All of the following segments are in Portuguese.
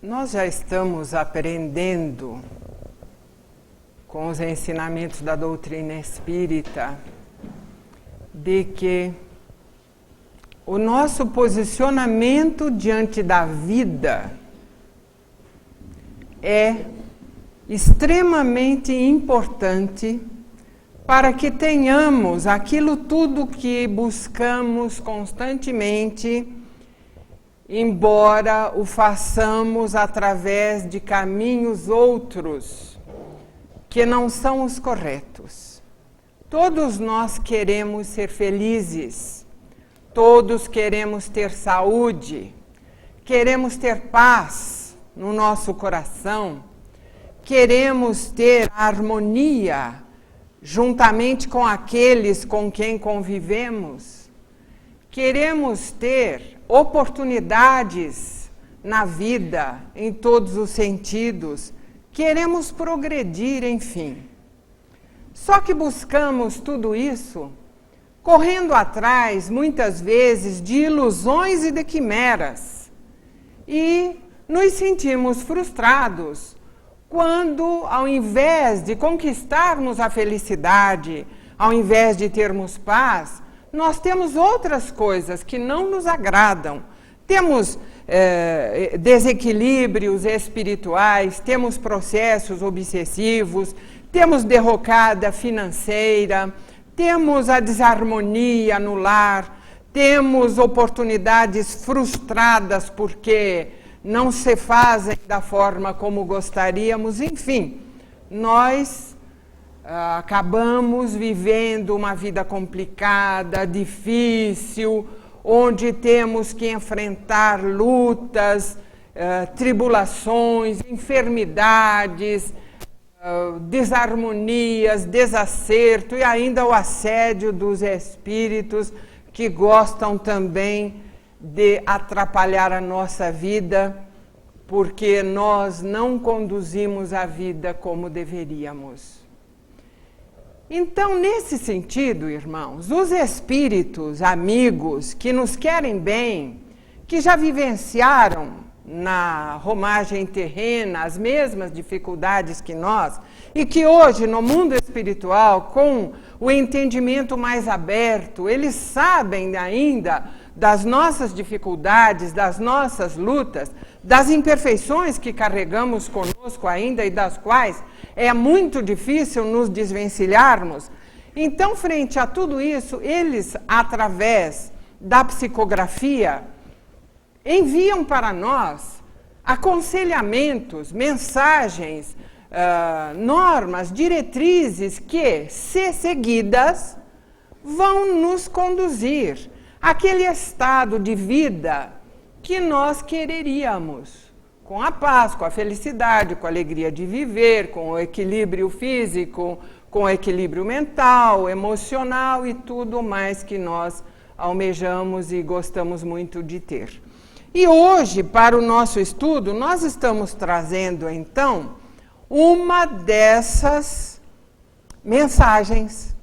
Nós já estamos aprendendo com os ensinamentos da doutrina espírita de que o nosso posicionamento diante da vida é extremamente importante para que tenhamos aquilo tudo que buscamos constantemente, embora o façamos através de caminhos outros que não são os corretos. Todos nós queremos ser felizes, todos queremos ter saúde, queremos ter paz no nosso coração, queremos ter harmonia juntamente com aqueles com quem convivemos, queremos ter oportunidades na vida, em todos os sentidos, queremos progredir, enfim. Só que buscamos tudo isso correndo atrás, muitas vezes, de ilusões e de quimeras. E nos sentimos frustrados quando, ao invés de conquistarmos a felicidade, ao invés de termos paz, nós temos outras coisas que não nos agradam. Temos desequilíbrios espirituais, temos processos obsessivos, temos derrocada financeira, temos a desarmonia no lar, temos oportunidades frustradas porque não se fazem da forma como gostaríamos. Enfim, nós acabamos vivendo uma vida complicada, difícil, onde temos que enfrentar lutas, tribulações, enfermidades, desarmonias, desacerto e ainda o assédio dos espíritos que gostam também de atrapalhar a nossa vida, porque nós não conduzimos a vida como deveríamos. Então, nesse sentido, irmãos, os espíritos amigos que nos querem bem, que já vivenciaram na romagem terrena as mesmas dificuldades que nós, e que hoje, no mundo espiritual, com o entendimento mais aberto, eles sabem ainda das nossas dificuldades, das nossas lutas, das imperfeições que carregamos conosco ainda e das quais é muito difícil nos desvencilharmos. Então, frente a tudo isso, eles, através da psicografia, enviam para nós aconselhamentos, mensagens, normas, diretrizes que, se seguidas, vão nos conduzir àquele estado de vida que nós quereríamos, com a paz, com a felicidade, com a alegria de viver, com o equilíbrio físico, com o equilíbrio mental, emocional e tudo mais que nós almejamos e gostamos muito de ter. E hoje, para o nosso estudo, nós estamos trazendo, então, uma dessas mensagens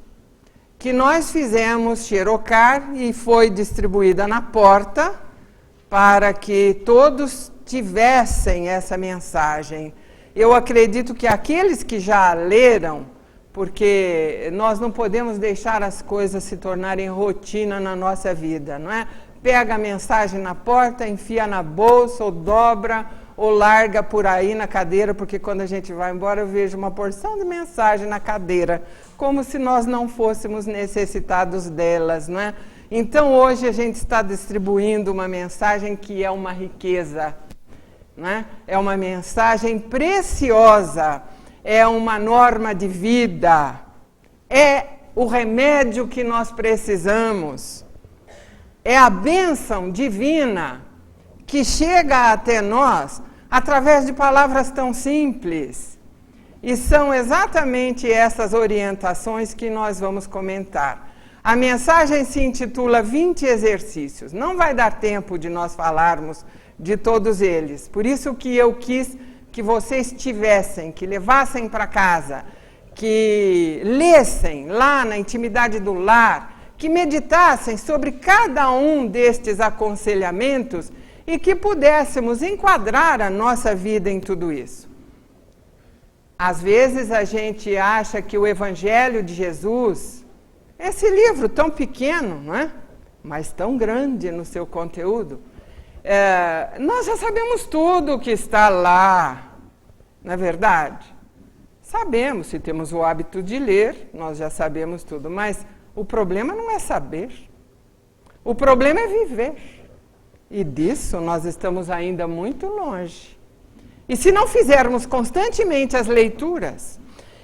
que nós fizemos xerocar e foi distribuída na porta para que todos tivessem essa mensagem. Eu acredito que aqueles que já leram, porque nós não podemos deixar as coisas se tornarem rotina na nossa vida, não é? Pega a mensagem na porta, enfia na bolsa, ou dobra, ou larga por aí na cadeira, porque quando a gente vai embora eu vejo uma porção de mensagem na cadeira, como se nós não fôssemos necessitados delas, não é? Então hoje a gente está distribuindo uma mensagem que é uma riqueza, não é? É uma mensagem preciosa, é uma norma de vida, é o remédio que nós precisamos, é a bênção divina que chega até nós através de palavras tão simples. E são exatamente essas orientações que nós vamos comentar. A mensagem se intitula 20 exercícios. Não vai dar tempo de nós falarmos de todos eles. Por isso que eu quis que vocês tivessem, que levassem para casa, que lessem lá na intimidade do lar, que meditassem sobre cada um destes aconselhamentos e que pudéssemos enquadrar a nossa vida em tudo isso. Às vezes a gente acha que o Evangelho de Jesus, esse livro tão pequeno, não é? Mas tão grande no seu conteúdo, nós já sabemos tudo o que está lá, não é verdade? Sabemos, se temos o hábito de ler, nós já sabemos tudo, mas o problema não é saber, o problema é viver. E disso nós estamos ainda muito longe. E se não fizermos constantemente as leituras,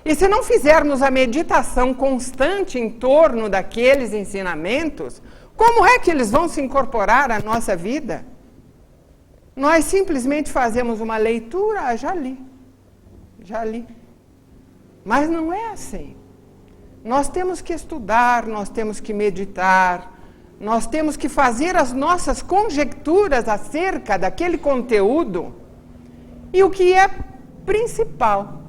e se não fizermos a meditação constante em torno daqueles ensinamentos, como é que eles vão se incorporar à nossa vida? Nós simplesmente fazemos uma leitura, já li. Mas não é assim. Nós temos que estudar, nós temos que meditar, nós temos que fazer as nossas conjecturas acerca daquele conteúdo. E o que é principal,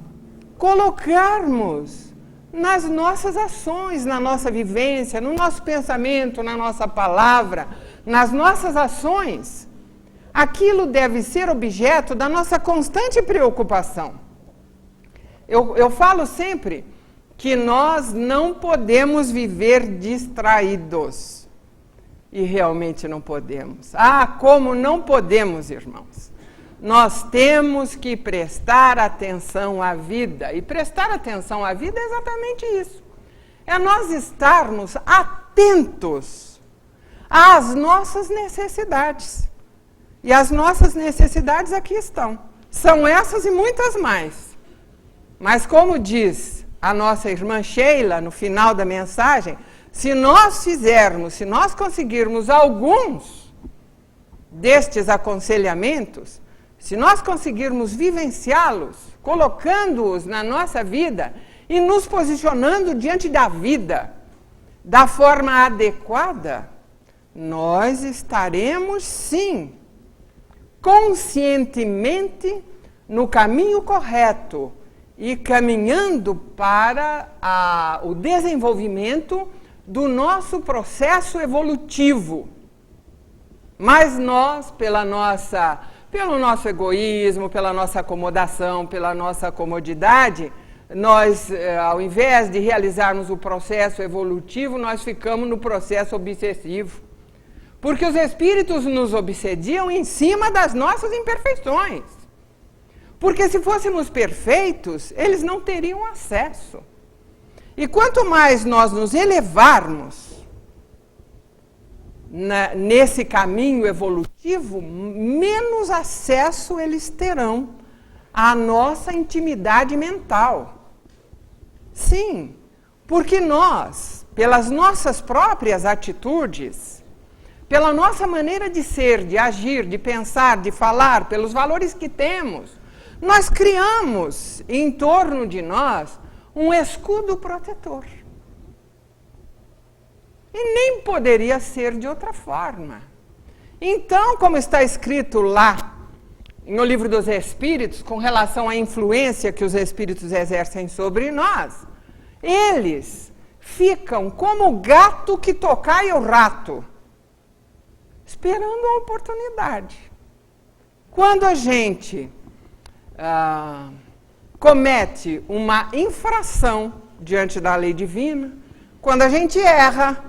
colocarmos nas nossas ações, na nossa vivência, no nosso pensamento, na nossa palavra, nas nossas ações. Aquilo deve ser objeto da nossa constante preocupação. Eu falo sempre que nós não podemos viver distraídos. E realmente não podemos. Como não podemos, irmãos. Nós temos que prestar atenção à vida. E prestar atenção à vida é exatamente isso. É nós estarmos atentos às nossas necessidades. E as nossas necessidades aqui estão. São essas e muitas mais. Mas como diz a nossa irmã Sheila no final da mensagem, se nós conseguirmos alguns destes aconselhamentos, se nós conseguirmos vivenciá-los, colocando-os na nossa vida e nos posicionando diante da vida da forma adequada, nós estaremos, sim, conscientemente no caminho correto e caminhando para o desenvolvimento do nosso processo evolutivo. Mas nós, pelo nosso egoísmo, pela nossa acomodação, pela nossa comodidade, nós, ao invés de realizarmos o processo evolutivo, nós ficamos no processo obsessivo. Porque os espíritos nos obsediam em cima das nossas imperfeições. Porque se fôssemos perfeitos, eles não teriam acesso. E quanto mais nós nos elevarmos nesse caminho evolutivo, menos acesso eles terão à nossa intimidade mental. Sim, porque nós, pelas nossas próprias atitudes, pela nossa maneira de ser, de agir, de pensar, de falar, pelos valores que temos, nós criamos em torno de nós um escudo protetor. E nem poderia ser de outra forma. Então, como está escrito lá no Livro dos Espíritos, com relação à influência que os espíritos exercem sobre nós, eles ficam como o gato que tocaia o rato, esperando a oportunidade. Quando a gente comete uma infração diante da lei divina, quando a gente erra,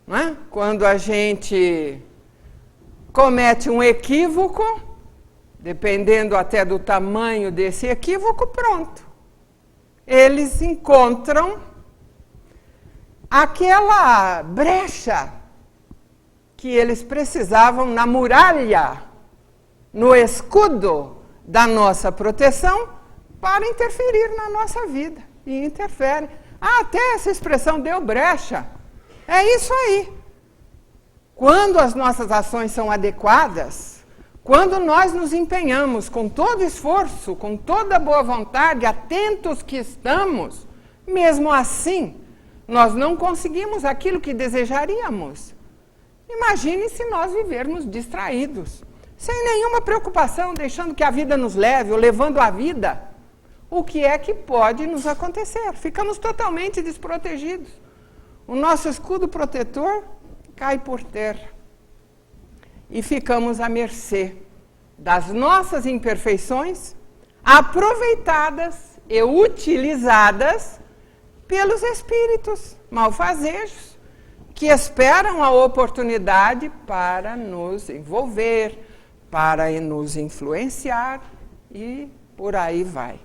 não é? Quando a gente comete um equívoco, dependendo até do tamanho desse equívoco, pronto. Eles encontram aquela brecha que eles precisavam na muralha, no escudo da nossa proteção, para interferir na nossa vida. E interferem. Até essa expressão deu brecha. É isso aí. Quando as nossas ações são adequadas, quando nós nos empenhamos com todo esforço, com toda boa vontade, atentos que estamos, mesmo assim, nós não conseguimos aquilo que desejaríamos. Imagine se nós vivermos distraídos, sem nenhuma preocupação, deixando que a vida nos leve, ou levando a vida. O que é que pode nos acontecer? Ficamos totalmente desprotegidos. O nosso escudo protetor cai por terra. e ficamos à mercê das nossas imperfeições, aproveitadas e utilizadas pelos espíritos malfazejos, que esperam a oportunidade para nos envolver, para nos influenciar e por aí vai.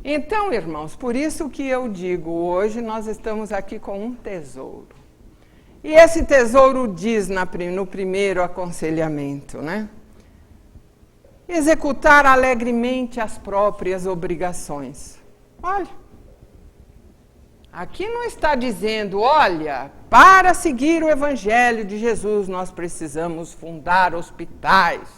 Então, irmãos, por isso que eu digo, hoje nós estamos aqui com um tesouro. E esse tesouro diz no primeiro aconselhamento, né? Executar alegremente as próprias obrigações. Olha, aqui não está dizendo, olha, para seguir o Evangelho de Jesus nós precisamos fundar hospitais,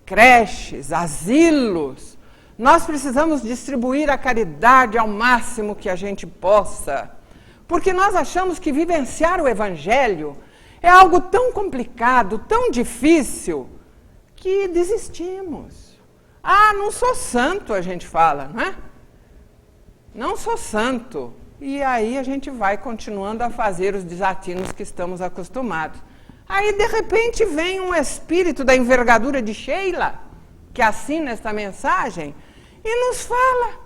creches, asilos, nós precisamos distribuir a caridade ao máximo que a gente possa, porque nós achamos que vivenciar o Evangelho é algo tão complicado, tão difícil, que desistimos. Ah, não sou santo, a gente fala, não é? Não sou santo. E aí a gente vai continuando a fazer os desatinos que estamos acostumados. Aí, de repente, vem um espírito da envergadura de Sheila, que assina esta mensagem, e nos fala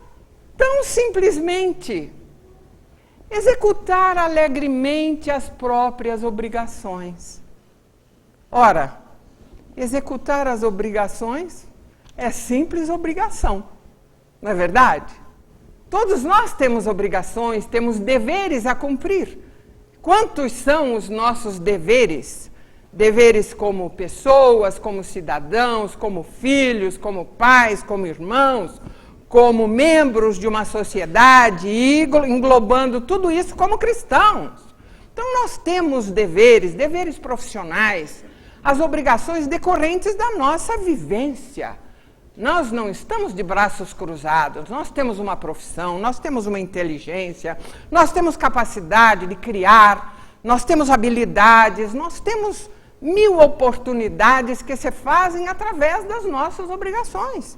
tão simplesmente: executar alegremente as próprias obrigações. Ora, executar as obrigações é simples obrigação, não é verdade? Todos nós temos obrigações, temos deveres a cumprir. Quantos são os nossos deveres? Deveres como pessoas, como cidadãos, como filhos, como pais, como irmãos, como membros de uma sociedade, e englobando tudo isso como cristãos. Então nós temos deveres profissionais, as obrigações decorrentes da nossa vivência. Nós não estamos de braços cruzados, nós temos uma profissão, nós temos uma inteligência, nós temos capacidade de criar, nós temos habilidades, nós temos 1000 oportunidades que se fazem através das nossas obrigações,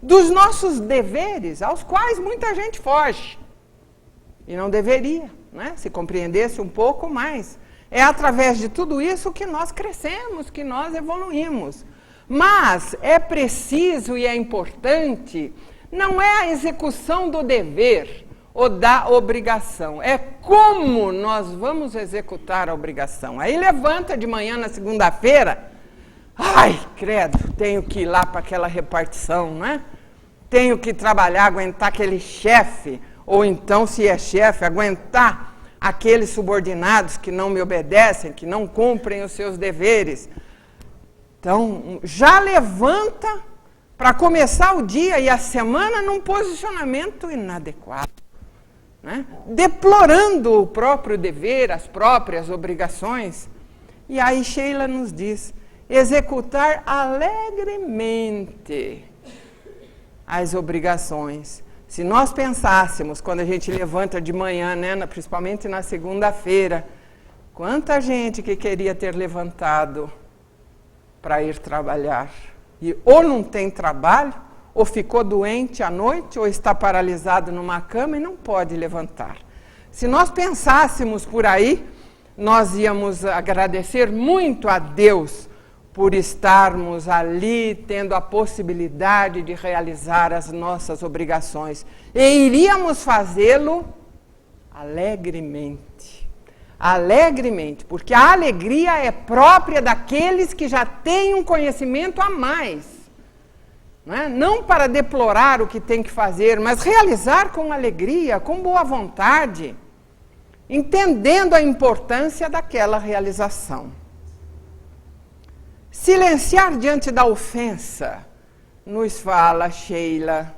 dos nossos deveres, aos quais muita gente foge. E não deveria, né? Se compreendesse um pouco mais. É através de tudo isso que nós crescemos, que nós evoluímos. Mas é preciso e é importante, não é a execução do dever ou da obrigação, é como nós vamos executar a obrigação. Aí levanta de manhã na segunda-feira, ai, credo, tenho que ir lá para aquela repartição, né? Tenho que trabalhar, aguentar aquele chefe, ou então, se é chefe, aguentar aqueles subordinados que não me obedecem, que não cumprem os seus deveres. Então, já levanta para começar o dia e a semana num posicionamento inadequado, né? Deplorando o próprio dever, as próprias obrigações. E aí Sheila nos diz, executar alegremente as obrigações. Se nós pensássemos, quando a gente levanta de manhã, né, principalmente na segunda-feira, quanta gente que queria ter levantado para ir trabalhar, e ou não tem trabalho, ou ficou doente à noite, ou está paralisado numa cama e não pode levantar. Se nós pensássemos por aí, nós íamos agradecer muito a Deus por estarmos ali, tendo a possibilidade de realizar as nossas obrigações. E iríamos fazê-lo alegremente. Alegremente, porque a alegria é própria daqueles que já têm um conhecimento a mais. Não para deplorar o que tem que fazer, mas realizar com alegria, com boa vontade, entendendo a importância daquela realização. Silenciar diante da ofensa, nos fala Sheila.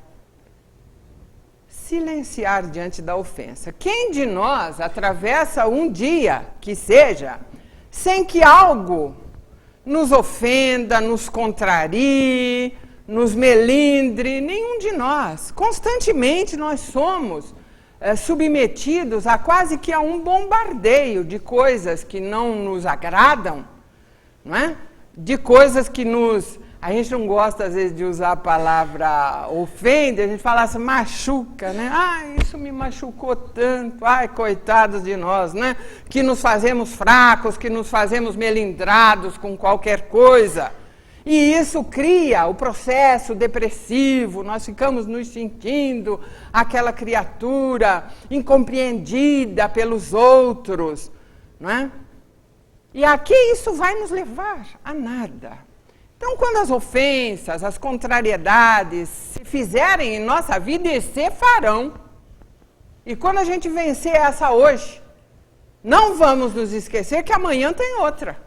Silenciar diante da ofensa. Quem de nós atravessa um dia, que seja, sem que algo nos ofenda, nos contrarie, nos melindre? Nenhum de nós. Constantemente nós somos submetidos a quase que a um bombardeio de coisas que não nos agradam, não é? De coisas que nos A gente não gosta, às vezes, de usar a palavra ofende, a gente fala assim, machuca, né? Ai, isso me machucou tanto, ai, coitados de nós, né? Que nos fazemos fracos, que nos fazemos melindrados com qualquer coisa. E isso cria o processo depressivo, nós ficamos nos sentindo aquela criatura incompreendida pelos outros, não é? E aqui isso vai nos levar a nada. Então, quando as ofensas, as contrariedades se fizerem em nossa vida, e se farão, e quando a gente vencer essa hoje, não vamos nos esquecer que amanhã tem outra.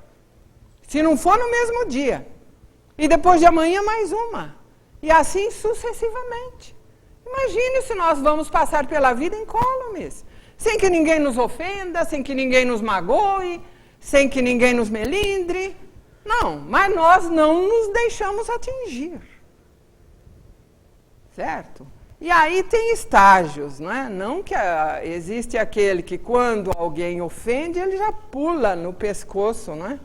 Se não for no mesmo dia. E depois de amanhã mais uma. E assim sucessivamente. Imagine se nós vamos passar pela vida incólumes, sem que ninguém nos ofenda, sem que ninguém nos magoe, sem que ninguém nos melindre. Não, mas nós não nos deixamos atingir. Certo? E aí tem estágios, não é? Não que existe aquele que quando alguém ofende, ele já pula no pescoço, não é?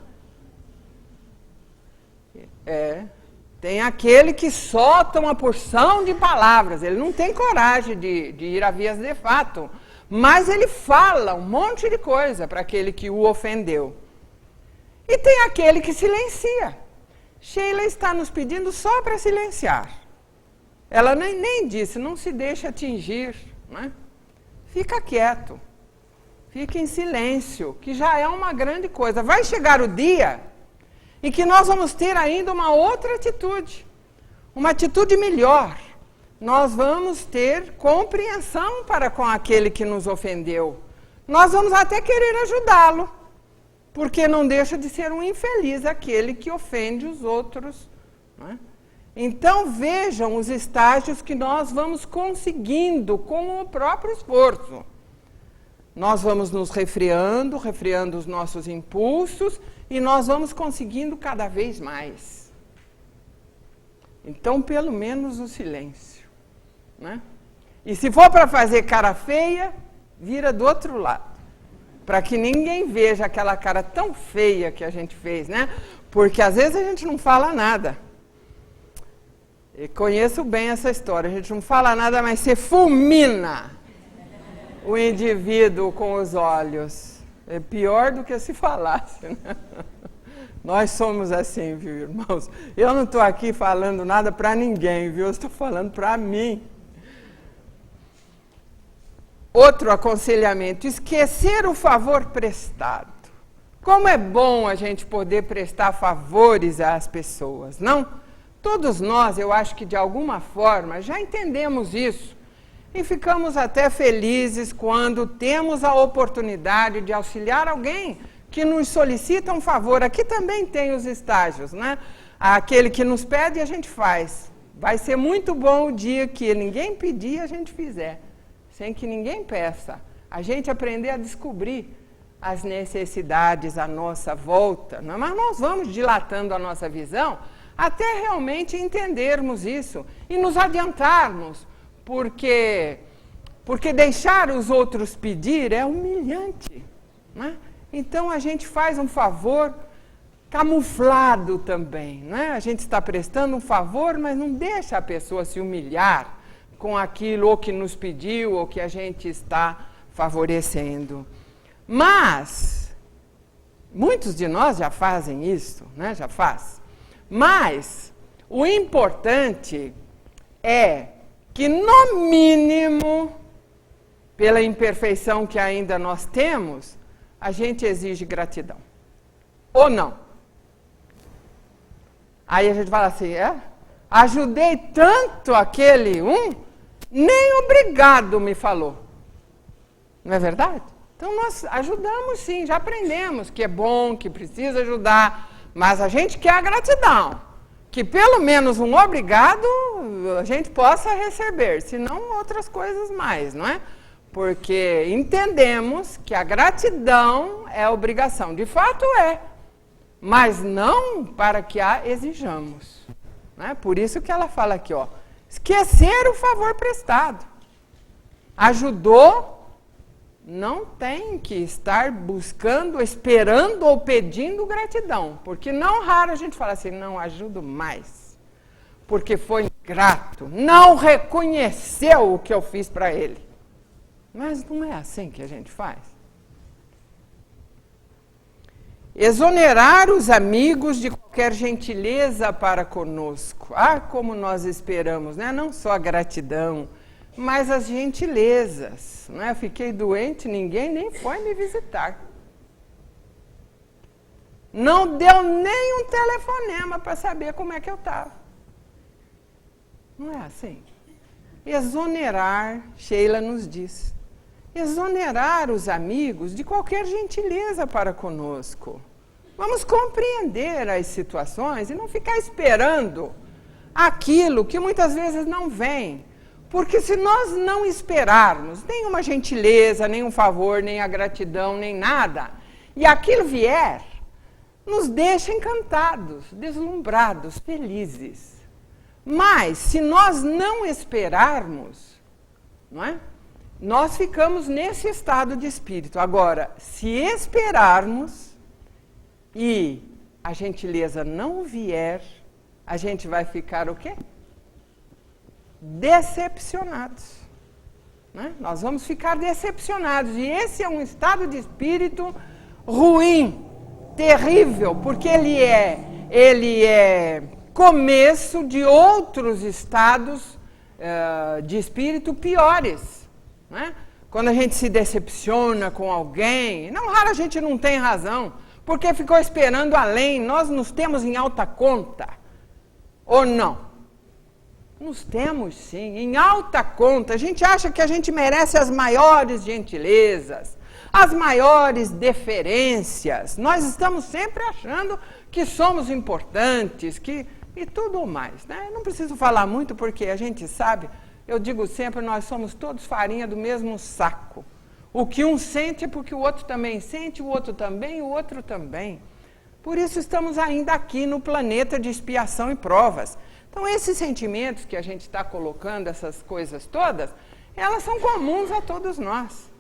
Tem aquele que solta uma porção de palavras, ele não tem coragem de ir a vias de fato, mas ele fala um monte de coisa para aquele que o ofendeu. E tem aquele que silencia. Sheila está nos pedindo só para silenciar. Ela nem disse, não se deixe atingir, né? Fica quieto, fica em silêncio, que já é uma grande coisa. Vai chegar o dia em que nós vamos ter ainda uma outra atitude, uma atitude melhor. Nós vamos ter compreensão para com aquele que nos ofendeu. Nós vamos até querer ajudá-lo, porque não deixa de ser um infeliz aquele que ofende os outros, não é? Então vejam os estágios que nós vamos conseguindo com o próprio esforço. Nós vamos nos refreando os nossos impulsos, e nós vamos conseguindo cada vez mais. Então, pelo menos o silêncio, né? E se for para fazer cara feia, vira do outro lado, para que ninguém veja aquela cara tão feia que a gente fez, né? Porque às vezes a gente não fala nada. Eu conheço bem essa história, a gente não fala nada, mas você fulmina o indivíduo com os olhos. É pior do que se falasse, né? Nós somos assim, viu, irmãos? Eu não estou aqui falando nada para ninguém, viu? Eu estou falando para mim. Outro aconselhamento, esquecer o favor prestado. Como é bom a gente poder prestar favores às pessoas, não? Todos nós, eu acho que de alguma forma, já entendemos isso. E ficamos até felizes quando temos a oportunidade de auxiliar alguém que nos solicita um favor. Aqui também tem os estágios, né? Aquele que nos pede, a gente faz. Vai ser muito bom o dia que ninguém pedir, a gente fizer, sem que ninguém peça. A gente aprender a descobrir as necessidades à nossa volta, não é? Mas nós vamos dilatando a nossa visão até realmente entendermos isso e nos adiantarmos. Porque deixar os outros pedir é humilhante, né? Então a gente faz um favor camuflado também, né? A gente está prestando um favor, mas não deixa a pessoa se humilhar com aquilo ou que nos pediu ou que a gente está favorecendo. Mas muitos de nós já fazem isso, né? Já faz. Mas o importante é que, no mínimo, pela imperfeição que ainda nós temos, a gente exige gratidão. Ou não? Aí a gente fala assim, ajudei tanto aquele nem obrigado me falou. Não é verdade? Então nós ajudamos sim, já aprendemos que é bom, que precisa ajudar, mas a gente quer a gratidão. Que pelo menos um obrigado a gente possa receber, se não outras coisas mais, não é? Porque entendemos que a gratidão é obrigação, de fato é, mas não para que a exijamos, né? Por isso que ela fala aqui, esquecer o favor prestado. Ajudou, não tem que estar buscando, esperando ou pedindo gratidão. Porque não raro a gente fala assim, não, ajudo mais. porque foi ingrato, não reconheceu o que eu fiz para ele. Mas não é assim que a gente faz. Exonerar os amigos de qualquer gentileza para conosco. Ah, como nós esperamos, né? Não só a gratidão, mas as gentilezas. Né? Fiquei doente, ninguém nem foi me visitar. Não deu nem um telefonema para saber como é que eu estava. Não é assim? Exonerar, Sheila nos diz, exonerar os amigos de qualquer gentileza para conosco. Vamos compreender as situações e não ficar esperando aquilo que muitas vezes não vem. Porque se nós não esperarmos nenhuma gentileza, nenhum favor, nem a gratidão, nem nada, e aquilo vier, nos deixa encantados, deslumbrados, felizes. Mas, se nós não esperarmos, não é? Nós ficamos nesse estado de espírito. Agora, se esperarmos e a gentileza não vier, a gente vai ficar o quê? Decepcionados. Né? Nós vamos ficar decepcionados. E esse é um estado de espírito ruim, terrível, porque ele é começo de outros estados de espírito piores. Né? Quando a gente se decepciona com alguém, não raro a gente não tem razão, porque ficou esperando além. Nós nos temos em alta conta, ou não? Nos temos sim, em alta conta. A gente acha que a gente merece as maiores gentilezas, as maiores deferências. Nós estamos sempre achando que somos importantes, e tudo mais. Né? Não preciso falar muito, porque a gente sabe, eu digo sempre, nós somos todos farinha do mesmo saco. O que um sente é porque o outro também sente, o outro também, o outro também. Por isso estamos ainda aqui no planeta de expiação e provas. Então, esses sentimentos que a gente está colocando, essas coisas todas, elas são comuns a todos nós.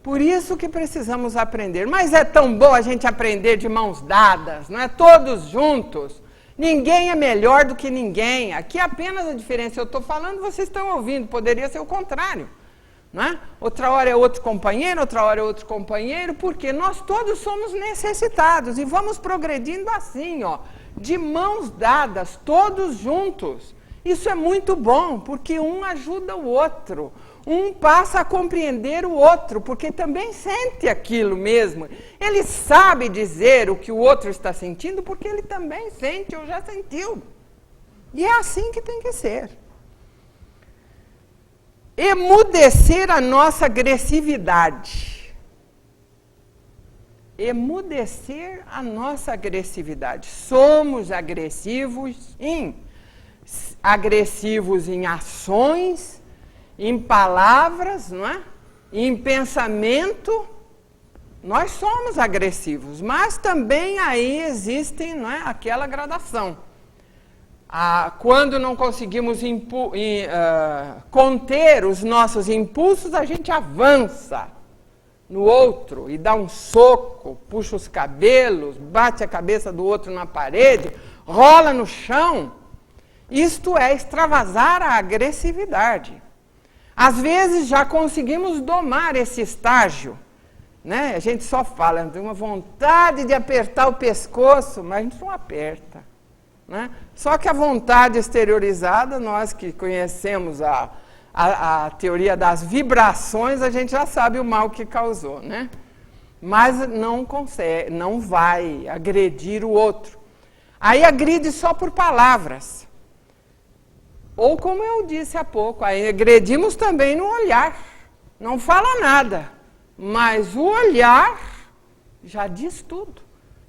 Por isso que precisamos aprender. Mas é tão bom a gente aprender de mãos dadas, não é? Todos juntos. Ninguém é melhor do que ninguém. Aqui apenas a diferença. Eu estou falando, vocês estão ouvindo. Poderia ser o contrário. Não é? Outra hora é outro companheiro, outra hora é outro companheiro, porque nós todos somos necessitados e vamos progredindo assim, ó, de mãos dadas, todos juntos. Isso é muito bom, porque um ajuda o outro, um passa a compreender o outro, porque também sente aquilo mesmo. Ele sabe dizer o que o outro está sentindo, porque ele também sente ou já sentiu. E é assim que tem que ser. Emudecer a nossa agressividade. Emudecer a nossa agressividade. Somos agressivos em ações, em palavras, não é? Em pensamento. Nós somos agressivos, mas também aí existem, não é, aquela gradação. Quando não conseguimos conter os nossos impulsos, a gente avança no outro e dá um soco, puxa os cabelos, bate a cabeça do outro na parede, rola no chão. Isto é extravasar a agressividade. Às vezes já conseguimos domar esse estágio, né? A gente só fala, tem uma vontade de apertar o pescoço, mas a gente não aperta. Né? Só que a vontade exteriorizada, nós que conhecemos a teoria das vibrações, a gente já sabe o mal que causou, né? Mas não consegue, não vai agredir o outro. Aí agride só por palavras. Ou como eu disse há pouco, aí agredimos também no olhar. Não fala nada, mas o olhar já diz tudo,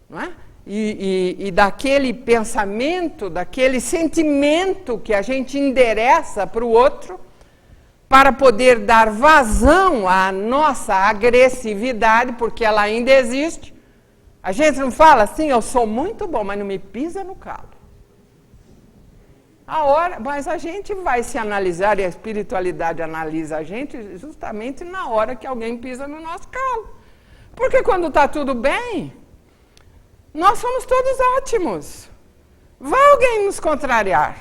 não é? E daquele pensamento, daquele sentimento que a gente endereça para o outro, para poder dar vazão à nossa agressividade, porque ela ainda existe. A gente não fala assim, eu sou muito bom, mas não me pisa no calo. Mas a gente vai se analisar, e a espiritualidade analisa a gente justamente na hora que alguém pisa no nosso calo. Porque quando está tudo bem, nós somos todos ótimos. vai alguém nos contrariar,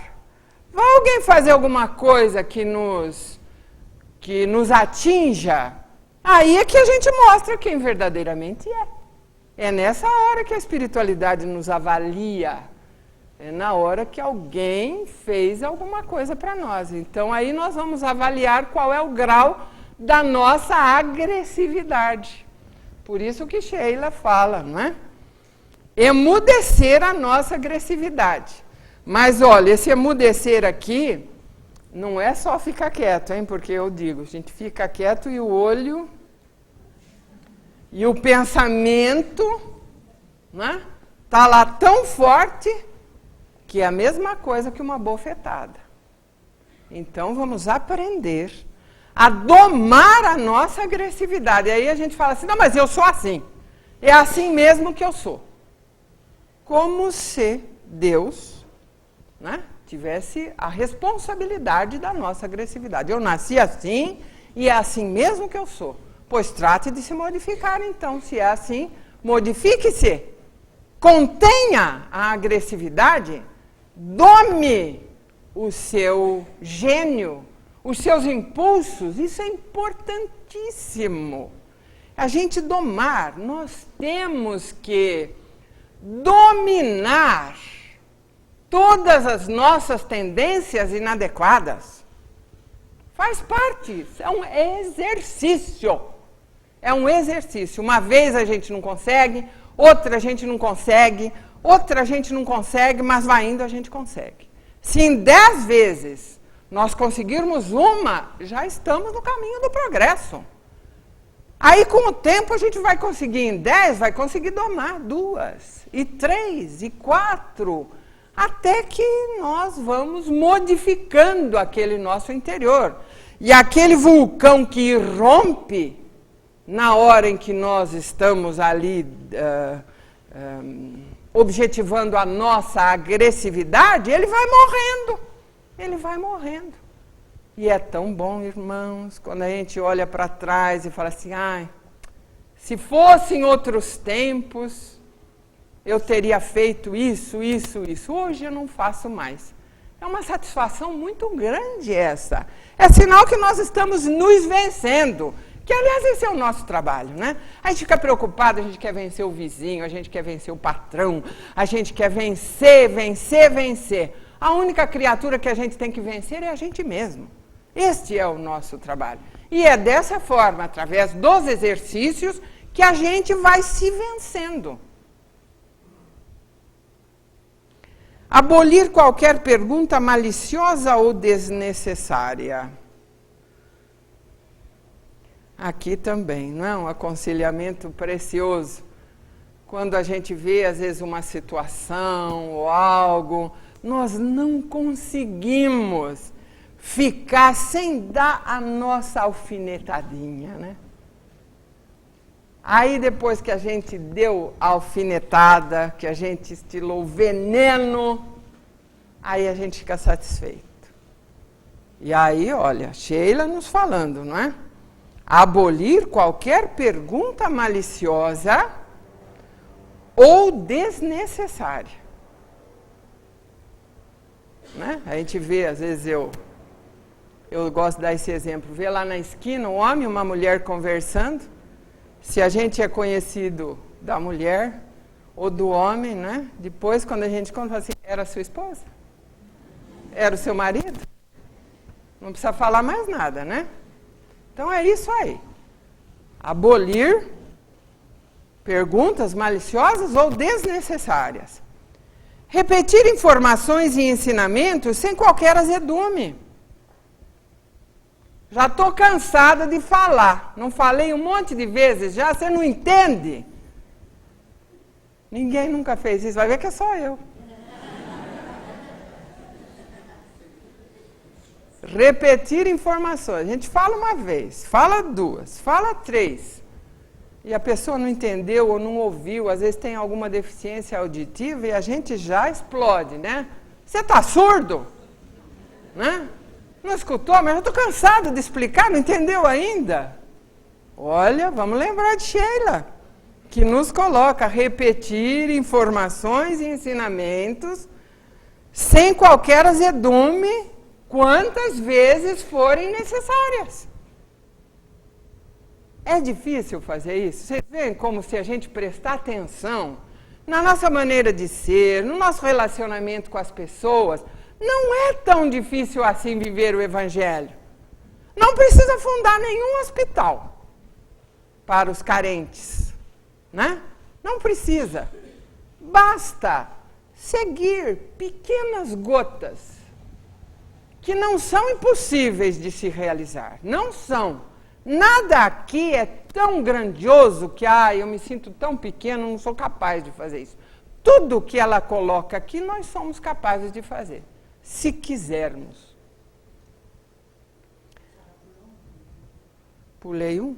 vai alguém fazer alguma coisa que nos atinja, aí é que a gente mostra quem verdadeiramente é. É nessa hora que a espiritualidade nos avalia. É na hora que alguém fez alguma coisa para nós. Então aí nós vamos avaliar qual é o grau da nossa agressividade. Por isso que Sheila fala, não é? Emudecer a nossa agressividade. Mas olha, esse emudecer aqui não é só ficar quieto, hein? Porque eu digo, a gente fica quieto e o olho e o pensamento, né, tá lá tão forte que é a mesma coisa que uma bofetada. Então vamos aprender a domar a nossa agressividade. E aí a gente fala assim, não, mas eu sou assim. É assim mesmo que eu sou. Como se Deus, né, tivesse a responsabilidade da nossa agressividade. Eu nasci assim e é assim mesmo que eu sou. Pois trate de se modificar, então. Se é assim, modifique-se. Contenha a agressividade, dome o seu gênio, os seus impulsos. Isso é importantíssimo. A gente domar, nós temos que dominar todas as nossas tendências inadequadas. Faz parte, é um exercício. É um exercício. Uma vez a gente não consegue, outra a gente não consegue, outra a gente não consegue, mas vai indo a gente consegue. Se em 10 vezes nós conseguirmos uma, já estamos no caminho do progresso. Aí com o tempo a gente vai conseguir em 10, vai conseguir domar 2, e 3, e 4, até que nós vamos modificando aquele nosso interior. E aquele vulcão que irrompe na hora em que nós estamos ali objetivando a nossa agressividade, ele vai morrendo. Ele vai morrendo. E é tão bom, irmãos, quando a gente olha para trás e fala assim, ai, se fossem outros tempos, eu teria feito isso, isso, isso. Hoje eu não faço mais. É uma satisfação muito grande essa. É sinal que nós estamos nos vencendo. Que, aliás, esse é o nosso trabalho, né? A gente fica preocupado, a gente quer vencer o vizinho, a gente quer vencer o patrão, a gente quer vencer, vencer, vencer. A única criatura que a gente tem que vencer é a gente mesmo. Este é o nosso trabalho. E é dessa forma, através dos exercícios, que a gente vai se vencendo. Abolir qualquer pergunta maliciosa ou desnecessária. Aqui também, não é um aconselhamento precioso. Quando a gente vê, às vezes, uma situação ou algo, nós não conseguimos ficar sem dar a nossa alfinetadinha, né? Aí, depois que a gente deu a alfinetada, que a gente estilou o veneno, aí a gente fica satisfeito. E aí, olha, Sheila nos falando, não é? Abolir qualquer pergunta maliciosa ou desnecessária. Né? A gente vê, às vezes eu gosto de dar esse exemplo, vê lá na esquina um homem e uma mulher conversando, se a gente é conhecido da mulher ou do homem, né? Depois quando a gente conta assim, era a sua esposa? Era o seu marido? Não precisa falar mais nada, né? Então é isso aí. Abolir perguntas maliciosas ou desnecessárias. Repetir informações e ensinamentos sem qualquer azedume. Já estou cansada de falar. Não falei um monte de vezes já, você não entende? Ninguém nunca fez isso, vai ver que é só eu. Repetir informações. A gente fala uma vez, fala 2, fala 3. E a pessoa não entendeu ou não ouviu, às vezes tem alguma deficiência auditiva e a gente já explode, né? Você está surdo? Né? Não escutou? Mas eu estou cansado de explicar, não entendeu ainda? Olha, vamos lembrar de Sheila, que nos coloca a repetir informações e ensinamentos sem qualquer azedume, quantas vezes forem necessárias. É difícil fazer isso? Vocês veem como, se a gente prestar atenção na nossa maneira de ser, no nosso relacionamento com as pessoas, não é tão difícil assim viver o Evangelho. Não precisa fundar nenhum hospital para os carentes, né? Não precisa. Basta seguir pequenas gotas que não são impossíveis de se realizar. Não são. Nada aqui é tão grandioso que, eu me sinto tão pequeno, não sou capaz de fazer isso. Tudo que ela coloca aqui, nós somos capazes de fazer, se quisermos. Pulei um.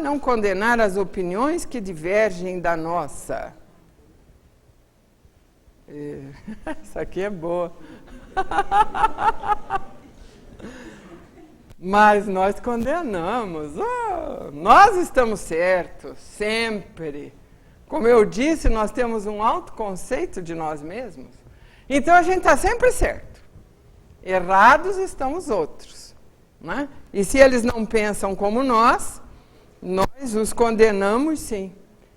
Não condenar as opiniões que divergem da nossa. Essa aqui é boa. Mas nós condenamos. Nós estamos certos, sempre. Como eu disse, nós temos um alto conceito de nós mesmos. Então a gente está sempre certo. Errados estão os outros, né? E se eles não pensam como nós os condenamos, sim.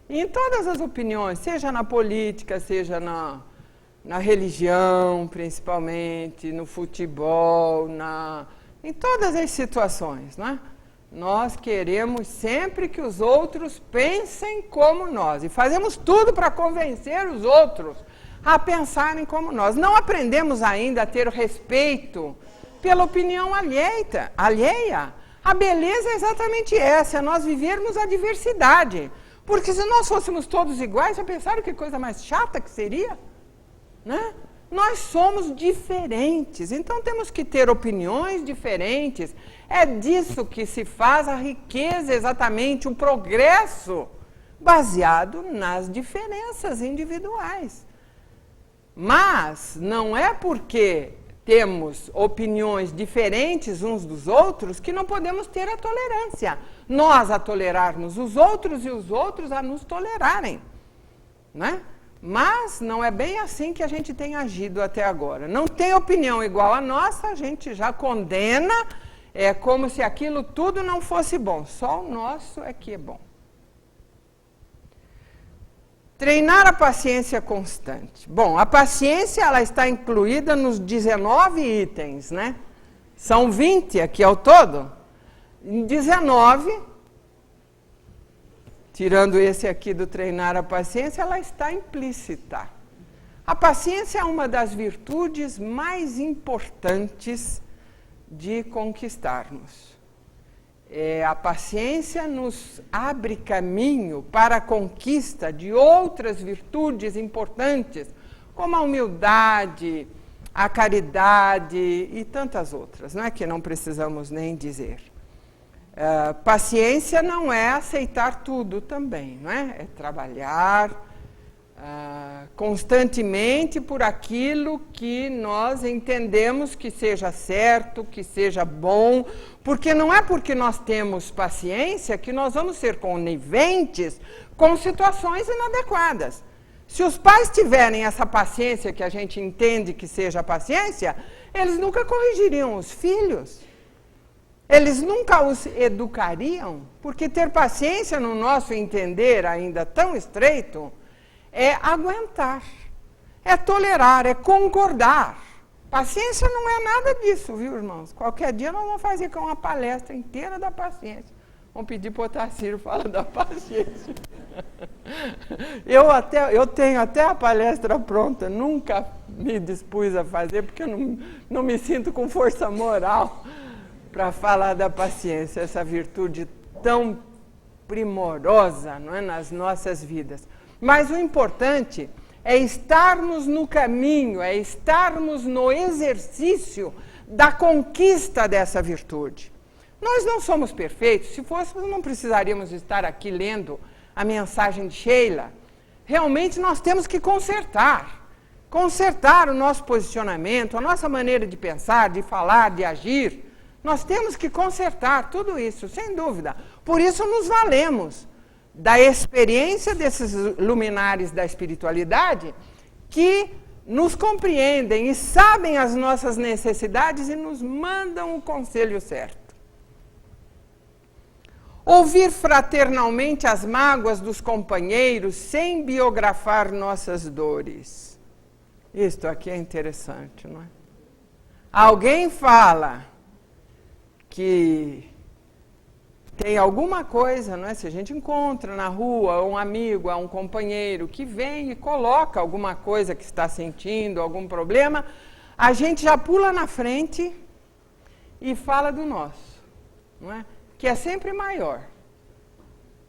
E em todas as opiniões, seja na política, seja na religião, principalmente, no futebol, em todas as situações, né? Nós queremos sempre que os outros pensem como nós. E fazemos tudo para convencer os outros a pensarem como nós. Não aprendemos ainda a ter respeito pela opinião alheia. A beleza é exatamente essa, é nós vivermos a diversidade. Porque se nós fôssemos todos iguais, já pensaram que coisa mais chata que seria? Né? Nós somos diferentes, então temos que ter opiniões diferentes. É disso que se faz a riqueza, exatamente, o progresso, baseado nas diferenças individuais. Mas não é porque temos opiniões diferentes uns dos outros que não podemos ter a tolerância. Nós a tolerarmos os outros e os outros a nos tolerarem, né? Mas não é bem assim que a gente tem agido até agora. Não tem opinião igual à nossa, a gente já condena, é como se aquilo tudo não fosse bom. Só o nosso é que é bom. Treinar a paciência constante. Bom, a paciência ela está incluída nos 19 itens, né? São 20 aqui ao todo. Em 19, tirando esse aqui do treinar a paciência, ela está implícita. A paciência é uma das virtudes mais importantes de conquistarmos. A paciência nos abre caminho para a conquista de outras virtudes importantes, como a humildade, a caridade e tantas outras, não é que não precisamos nem dizer. Paciência não é aceitar tudo também, não é? É trabalhar constantemente por aquilo que nós entendemos que seja certo, que seja bom, porque não é porque nós temos paciência que nós vamos ser coniventes com situações inadequadas. Se os pais tiverem essa paciência que a gente entende que seja paciência, eles nunca corrigiriam os filhos. Eles nunca os educariam, porque ter paciência, no nosso entender ainda tão estreito, é aguentar, é tolerar, é concordar. Paciência não é nada disso, viu, irmãos? Qualquer dia nós vamos fazer uma palestra inteira da paciência. Vamos pedir para o Otacílio falar da paciência. Eu tenho até a palestra pronta, nunca me dispus a fazer, porque eu não me sinto com força moral para falar da paciência, essa virtude tão primorosa, não é, nas nossas vidas. Mas o importante é estarmos no caminho, é estarmos no exercício da conquista dessa virtude. Nós não somos perfeitos, se fôssemos não precisaríamos estar aqui lendo a mensagem de Sheila. Realmente nós temos que consertar o nosso posicionamento, a nossa maneira de pensar, de falar, de agir. Nós temos que consertar tudo isso, sem dúvida. Por isso nos valemos da experiência desses luminares da espiritualidade que nos compreendem e sabem as nossas necessidades e nos mandam o conselho certo. Ouvir fraternalmente as mágoas dos companheiros sem biografar nossas dores. Isto aqui é interessante, não é? Alguém fala que tem alguma coisa, não é? Se a gente encontra na rua um amigo, um companheiro que vem e coloca alguma coisa que está sentindo, algum problema, a gente já pula na frente e fala do nosso, não é? Que é sempre maior.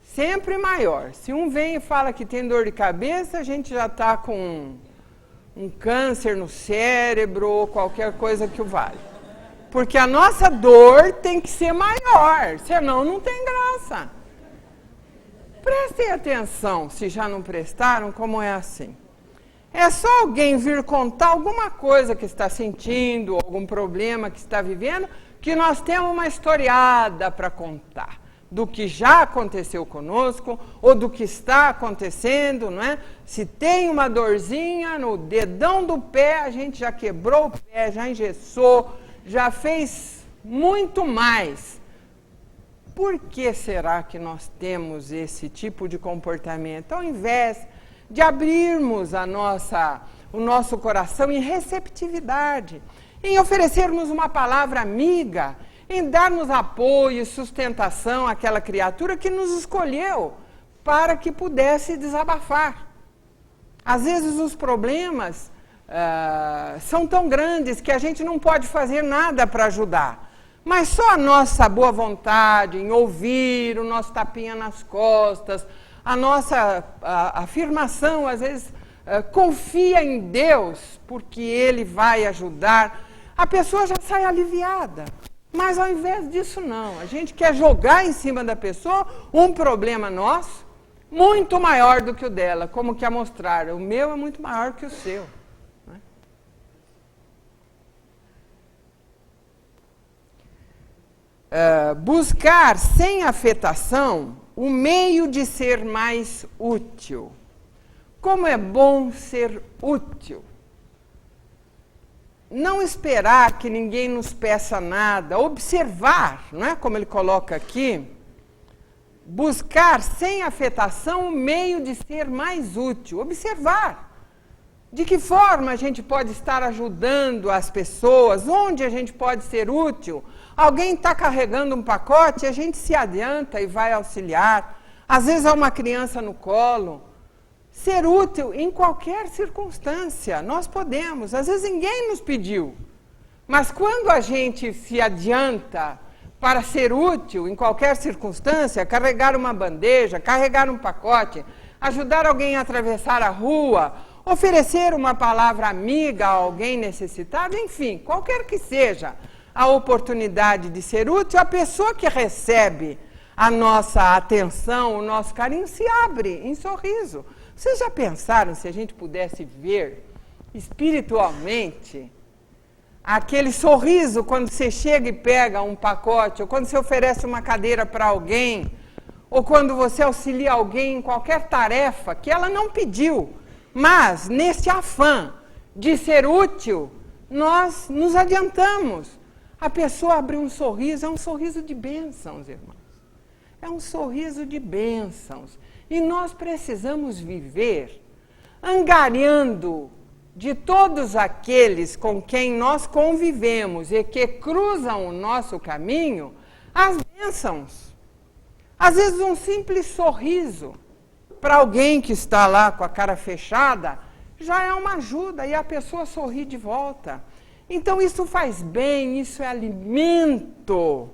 Sempre maior. Se um vem e fala que tem dor de cabeça, a gente já está com um câncer no cérebro ou qualquer coisa que o vale. Porque a nossa dor tem que ser maior, senão não tem graça. Prestem atenção, se já não prestaram, como é assim. É só alguém vir contar alguma coisa que está sentindo, algum problema que está vivendo, que nós temos uma historiada para contar do que já aconteceu conosco ou do que está acontecendo, não é? Se tem uma dorzinha no dedão do pé, a gente já quebrou o pé, já engessou, já fez muito mais. Por que será que nós temos esse tipo de comportamento? Ao invés de abrirmos o nosso coração em receptividade, em oferecermos uma palavra amiga, em darmos apoio e sustentação àquela criatura que nos escolheu para que pudesse desabafar. Às vezes os problemas são tão grandes que a gente não pode fazer nada para ajudar. Mas só a nossa boa vontade em ouvir, o nosso tapinha nas costas, a nossa afirmação, às vezes, confia em Deus, porque Ele vai ajudar, a pessoa já sai aliviada. Mas ao invés disso não, a gente quer jogar em cima da pessoa um problema nosso, muito maior do que o dela, como que a mostrar, o meu é muito maior que o seu. Buscar sem afetação o meio de ser mais útil. Como é bom ser útil. Não esperar que ninguém nos peça nada, observar, não é como ele coloca aqui, buscar sem afetação o meio de ser mais útil, observar de que forma a gente pode estar ajudando as pessoas, onde a gente pode ser útil. Alguém está carregando um pacote, a gente se adianta e vai auxiliar, às vezes há uma criança no colo. Ser útil em qualquer circunstância, nós podemos, às vezes ninguém nos pediu, mas quando a gente se adianta para ser útil em qualquer circunstância, carregar uma bandeja, carregar um pacote, ajudar alguém a atravessar a rua, oferecer uma palavra amiga a alguém necessitado, enfim, qualquer que seja a oportunidade de ser útil, a pessoa que recebe a nossa atenção, o nosso carinho, se abre em sorriso. Vocês já pensaram se a gente pudesse ver espiritualmente aquele sorriso quando você chega e pega um pacote, ou quando você oferece uma cadeira para alguém, ou quando você auxilia alguém em qualquer tarefa que ela não pediu, mas nesse afã de ser útil, nós nos adiantamos. A pessoa abre um sorriso, é um sorriso de bênçãos, irmãos. É um sorriso de bênçãos. E nós precisamos viver angariando de todos aqueles com quem nós convivemos e que cruzam o nosso caminho, as bênçãos. Às vezes um simples sorriso para alguém que está lá com a cara fechada já é uma ajuda e a pessoa sorri de volta. Então isso faz bem, isso é alimento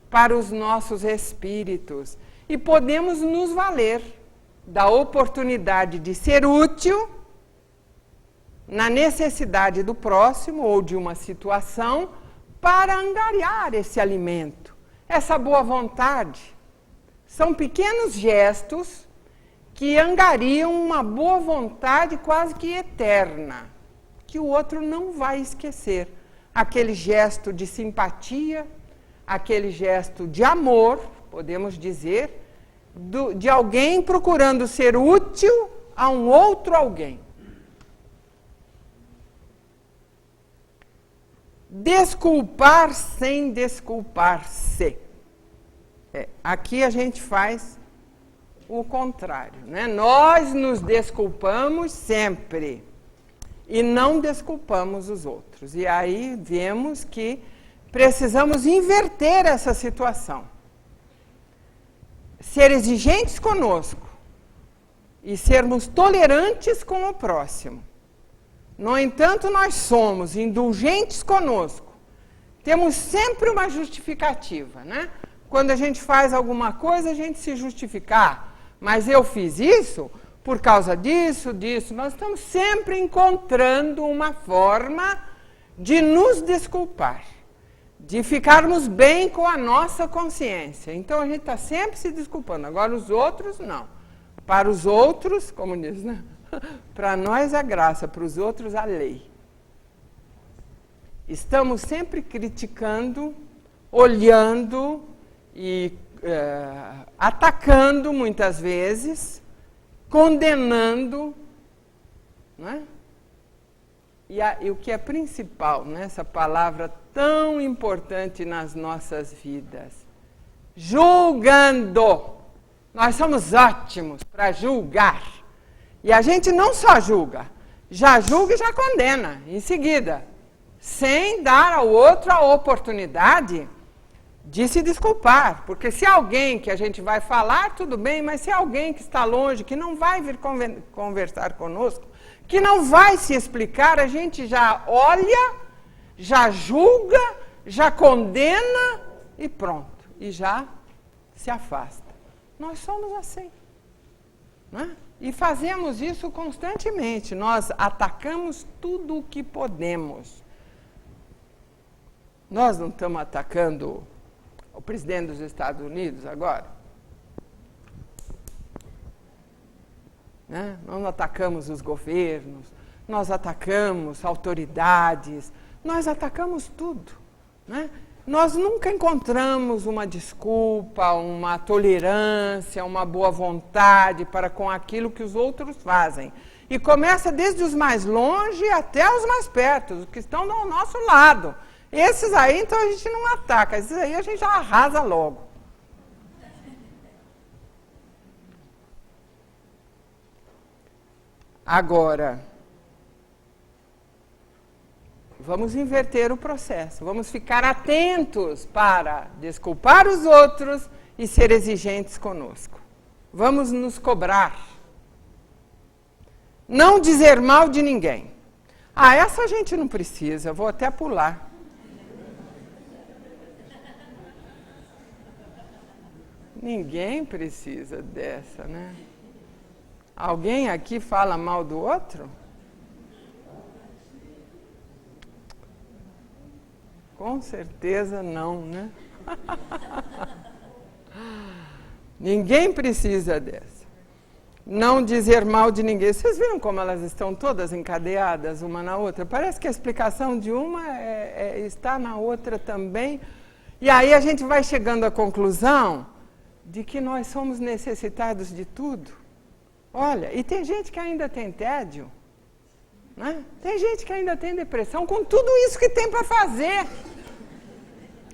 para os nossos espíritos. E podemos nos valer da oportunidade de ser útil na necessidade do próximo ou de uma situação para angariar esse alimento, essa boa vontade. São pequenos gestos que angariam uma boa vontade quase que eterna, que o outro não vai esquecer. Aquele gesto de simpatia, aquele gesto de amor, podemos dizer, de alguém procurando ser útil a um outro alguém. desculpar sem desculpar-se. Aqui a gente faz o contrário, né? Nós nos desculpamos sempre e não desculpamos os outros. E aí vemos que precisamos inverter essa situação. Ser exigentes conosco e sermos tolerantes com o próximo. No entanto, nós somos indulgentes conosco. Temos sempre uma justificativa, né? Quando a gente faz alguma coisa, a gente se justificar. Mas eu fiz isso por causa disso, disso. Nós estamos sempre encontrando uma forma de nos desculpar, de ficarmos bem com a nossa consciência. Então, a gente está sempre se desculpando. Agora, os outros, não. Para os outros, como diz, né? Para nós a graça, para os outros a lei. Estamos sempre criticando, olhando e atacando muitas vezes, condenando, né? E o que é principal nessa palavra tão importante nas nossas vidas? Julgando. Nós somos ótimos para julgar. E a gente não só julga, já julga e já condena em seguida, sem dar ao outro a oportunidade de se desculpar. Porque se alguém que a gente vai falar, tudo bem, mas se alguém que está longe, que não vai vir conversar conosco, que não vai se explicar, a gente já olha, já julga, já condena e pronto, e já se afasta. Nós somos assim, né? E fazemos isso constantemente. Nós atacamos tudo o que podemos. Nós não estamos atacando o presidente dos Estados Unidos agora? Né? Nós não atacamos os governos, nós atacamos autoridades, nós atacamos tudo, né? Nós nunca encontramos uma desculpa, uma tolerância, uma boa vontade para com aquilo que os outros fazem. E começa desde os mais longe até os mais perto, os que estão ao nosso lado. Esses aí, então, a gente não ataca, esses aí a gente já arrasa logo. Agora, vamos inverter o processo, vamos ficar atentos para desculpar os outros e ser exigentes conosco. Vamos nos cobrar. Não dizer mal de ninguém. Essa a gente não precisa, vou até pular. Ninguém precisa dessa, né? Alguém aqui fala mal do outro? Com certeza não, né? Ninguém precisa dessa. Não dizer mal de ninguém. Vocês viram como elas estão todas encadeadas uma na outra? Parece que a explicação de uma está na outra também. E aí a gente vai chegando à conclusão de que nós somos necessitados de tudo. Olha, e tem gente que ainda tem tédio, né? Tem gente que ainda tem depressão com tudo isso que tem para fazer.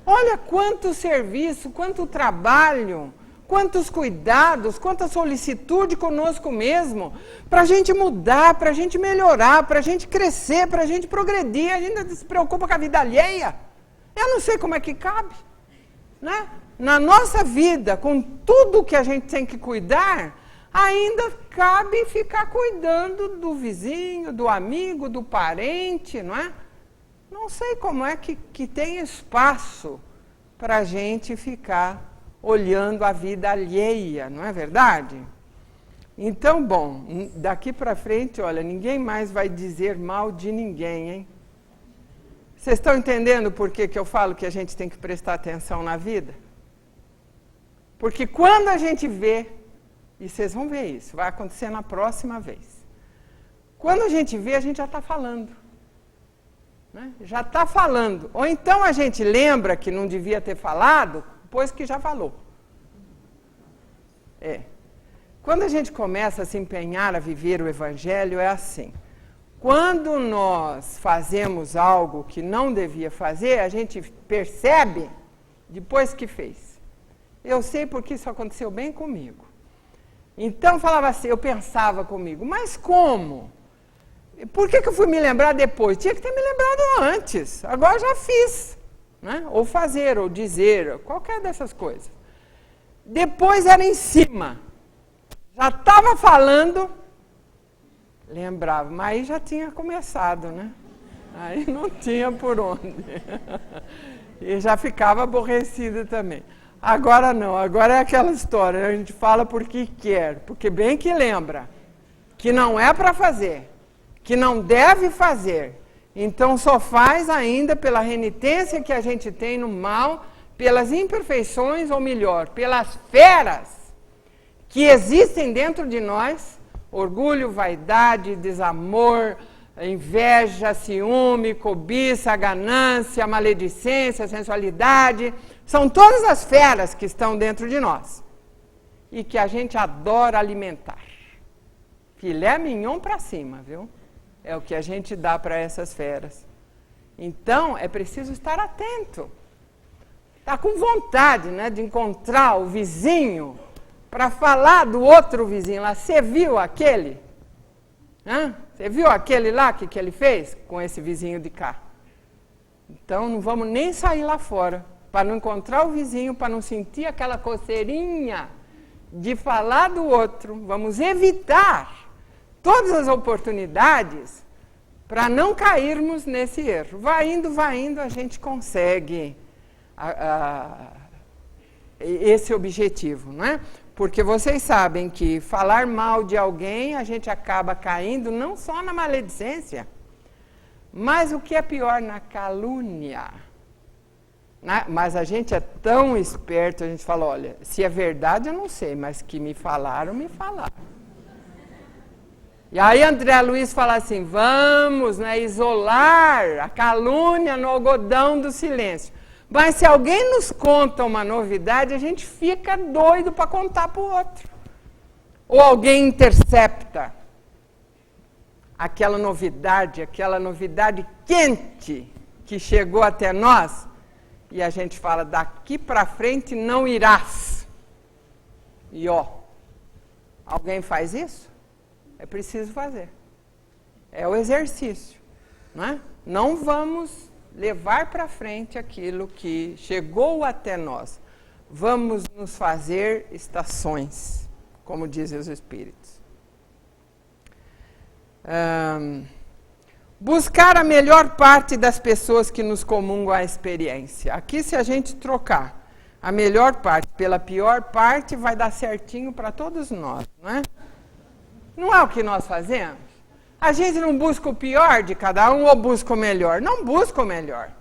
Olha quanto serviço, quanto trabalho, quantos cuidados, quanta solicitude conosco mesmo, para a gente mudar, para a gente melhorar, para a gente crescer, para a gente progredir. A gente ainda se preocupa com a vida alheia. Eu não sei como é que cabe, né? Na nossa vida, com tudo que a gente tem que cuidar, ainda cabe ficar cuidando do vizinho, do amigo, do parente, não é? Não sei como é que tem espaço para a gente ficar olhando a vida alheia, não é verdade? Então, bom, daqui para frente, olha, ninguém mais vai dizer mal de ninguém, hein? Vocês estão entendendo por que eu falo que a gente tem que prestar atenção na vida? Porque quando a gente vê, e vocês vão ver isso, vai acontecer na próxima vez. Quando a gente vê, a gente já está falando. Né? Já está falando. Ou então a gente lembra que não devia ter falado, pois que já falou. Quando a gente começa a se empenhar a viver o Evangelho, é assim. Quando nós fazemos algo que não devia fazer, a gente percebe depois que fez. Eu sei porque isso aconteceu bem comigo. Então, falava assim, eu pensava comigo, mas como? Por que eu fui me lembrar depois? Tinha que ter me lembrado antes. Agora já fiz. Né? Ou fazer, ou dizer, qualquer dessas coisas. Depois era em cima. Já estava falando, lembrava, mas aí já tinha começado, né? Aí não tinha por onde. E já ficava aborrecido também. Agora não, agora é aquela história, a gente fala porque quer, porque bem que lembra, que não é para fazer, que não deve fazer. Então só faz ainda pela renitência que a gente tem no mal, pelas imperfeições, ou melhor, pelas feras que existem dentro de nós, orgulho, vaidade, desamor, inveja, ciúme, cobiça, ganância, maledicência, sensualidade. São todas as feras que estão dentro de nós e que a gente adora alimentar. Filé mignon para cima, viu? É o que a gente dá para essas feras. Então, é preciso estar atento. Está com vontade, né, de encontrar o vizinho para falar do outro vizinho lá. Você viu aquele? Hã? Você viu aquele lá que ele fez com esse vizinho de cá? Então, não vamos nem sair lá fora para não encontrar o vizinho, para não sentir aquela coceirinha de falar do outro. Vamos evitar todas as oportunidades para não cairmos nesse erro. Vai indo, a gente consegue esse objetivo, não é? Porque vocês sabem que falar mal de alguém, a gente acaba caindo não só na maledicência, mas o que é pior, na calúnia. Mas a gente é tão esperto, a gente fala, olha, se é verdade eu não sei, mas que me falaram, me falaram. E aí André Luiz fala assim, vamos, né, isolar a calúnia no algodão do silêncio. Mas se alguém nos conta uma novidade, a gente fica doido para contar para o outro. Ou alguém intercepta aquela novidade quente que chegou até nós, e a gente fala, daqui para frente não irás. E ó, alguém faz isso? É preciso fazer. É o exercício, não é? Não vamos levar para frente aquilo que chegou até nós. Vamos nos fazer estações, como dizem os espíritos. Buscar a melhor parte das pessoas que nos comungam a experiência. Aqui, se a gente trocar a melhor parte pela pior parte, vai dar certinho para todos nós, não é? Não é o que nós fazemos? A gente não busca o pior de cada um ou busca o melhor? Não busca o melhor.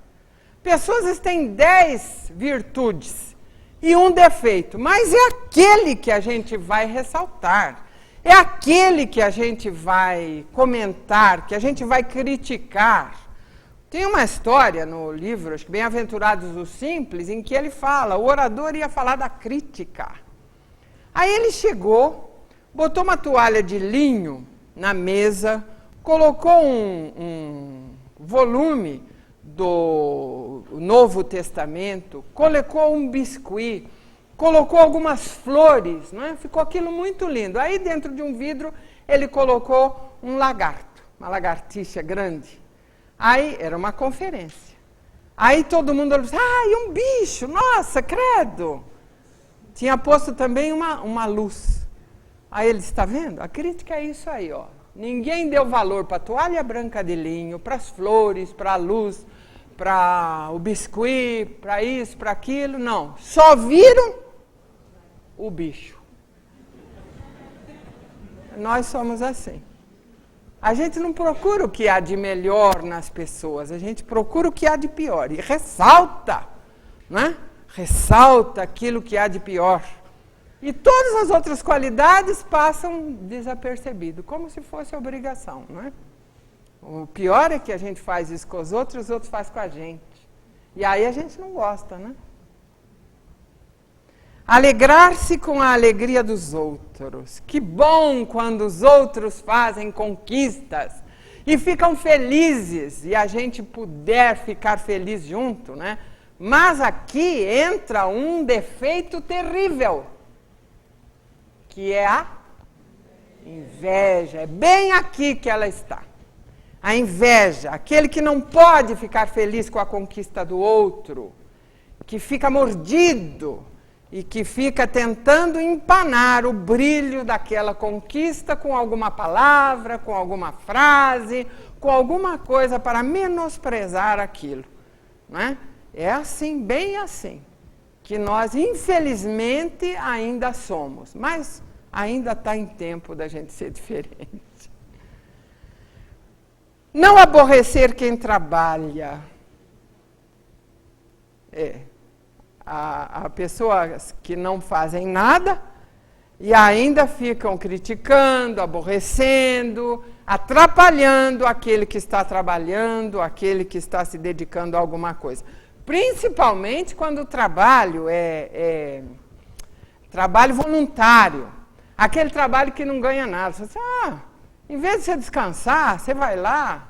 Pessoas têm 10 virtudes e um defeito, mas é aquele que a gente vai ressaltar. É aquele que a gente vai comentar, que a gente vai criticar. Tem uma história no livro, acho que Bem-aventurados os Simples, em que ele fala, o orador ia falar da crítica. Aí ele chegou, botou uma toalha de linho na mesa, colocou um volume do Novo Testamento, colocou um biscuit, colocou algumas flores, não é? Ficou aquilo muito lindo. Aí dentro de um vidro ele colocou um lagarto, uma lagartixa grande. Aí era uma conferência. Aí todo mundo olhou, e um bicho, nossa, credo! Tinha posto também uma luz. Aí ele disse, está vendo? A crítica é isso aí, ó. Ninguém deu valor para a toalha branca de linho, para as flores, para a luz, para o biscuit, para isso, para aquilo. Não, só viram o bicho. Nós somos assim. A gente não procura o que há de melhor nas pessoas, a gente procura o que há de pior. E ressalta, né? Ressalta aquilo que há de pior. E todas as outras qualidades passam desapercebido, como se fosse obrigação, não é? O pior é que a gente faz isso com os outros fazem com a gente. E aí a gente não gosta, né? Alegrar-se com a alegria dos outros. Que bom quando os outros fazem conquistas. e ficam felizes, e a gente puder ficar feliz junto, né? Mas aqui entra um defeito terrível, que é a inveja. É bem aqui que ela está. A inveja, aquele que não pode ficar feliz com a conquista do outro, que fica mordido e que fica tentando empanar o brilho daquela conquista com alguma palavra, com alguma frase, com alguma coisa para menosprezar aquilo, né? É assim, bem assim, que nós, infelizmente, ainda somos, mas ainda está em tempo da gente ser diferente. Não aborrecer quem trabalha. Há pessoas que não fazem nada e ainda ficam criticando, aborrecendo, atrapalhando aquele que está trabalhando, aquele que está se dedicando a alguma coisa. Principalmente quando o trabalho é trabalho voluntário, aquele trabalho que não ganha nada. Você diz, em vez de você descansar, você vai lá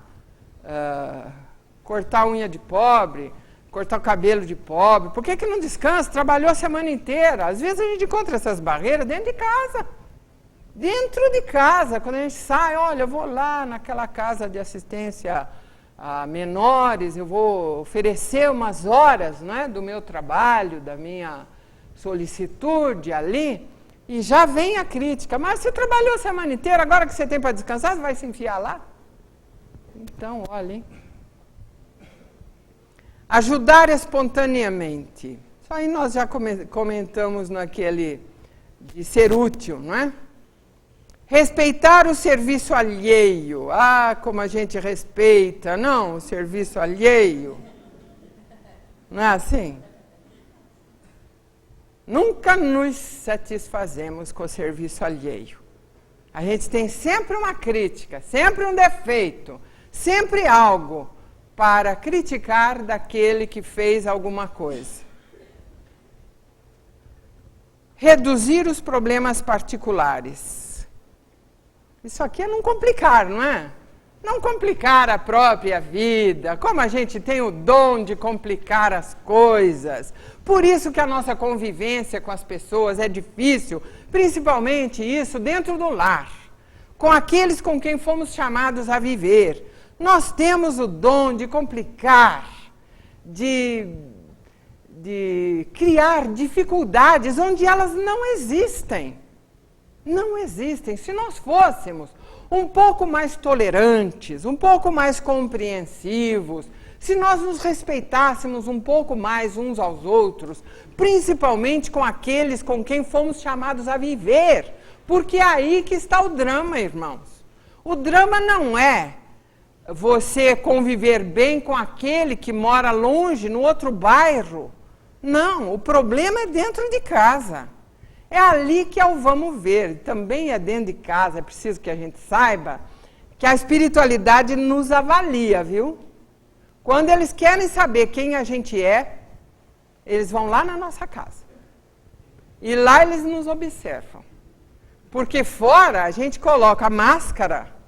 cortar a unha de pobre, cortar o cabelo de pobre. Por que não descansa? Trabalhou a semana inteira. Às vezes a gente encontra essas barreiras dentro de casa. Dentro de casa, quando a gente sai, olha, eu vou lá naquela casa de assistência a menores, eu vou oferecer umas horas, né, do meu trabalho, da minha solicitude ali, e já vem a crítica. Mas você trabalhou a semana inteira, agora que você tem para descansar, você vai se enfiar lá? Então, olha, hein? Ajudar espontaneamente. Isso aí nós já comentamos naquele de ser útil, não é? Respeitar o serviço alheio. Como a gente respeita, não, o serviço alheio. Não é assim? Nunca nos satisfazemos com o serviço alheio. A gente tem sempre uma crítica, sempre um defeito, sempre algo para criticar daquele que fez alguma coisa. Reduzir os problemas particulares. Isso aqui é não complicar, não é? Não complicar a própria vida. Como a gente tem o dom de complicar as coisas. Por isso que a nossa convivência com as pessoas é difícil, principalmente isso dentro do lar, com aqueles com quem fomos chamados a viver. Nós temos o dom de complicar, de criar dificuldades onde elas não existem. Não existem. Se nós fôssemos um pouco mais tolerantes, um pouco mais compreensivos, se nós nos respeitássemos um pouco mais uns aos outros, principalmente com aqueles com quem fomos chamados a viver, porque é aí que está o drama, irmãos. O drama não é você conviver bem com aquele que mora longe, no outro bairro. Não, o problema é dentro de casa. É ali que é o vamos ver. Também é dentro de casa. É preciso que a gente saiba que a espiritualidade nos avalia, viu? Quando eles querem saber quem a gente é, eles vão lá na nossa casa. E lá eles nos observam. Porque fora a gente coloca a máscara.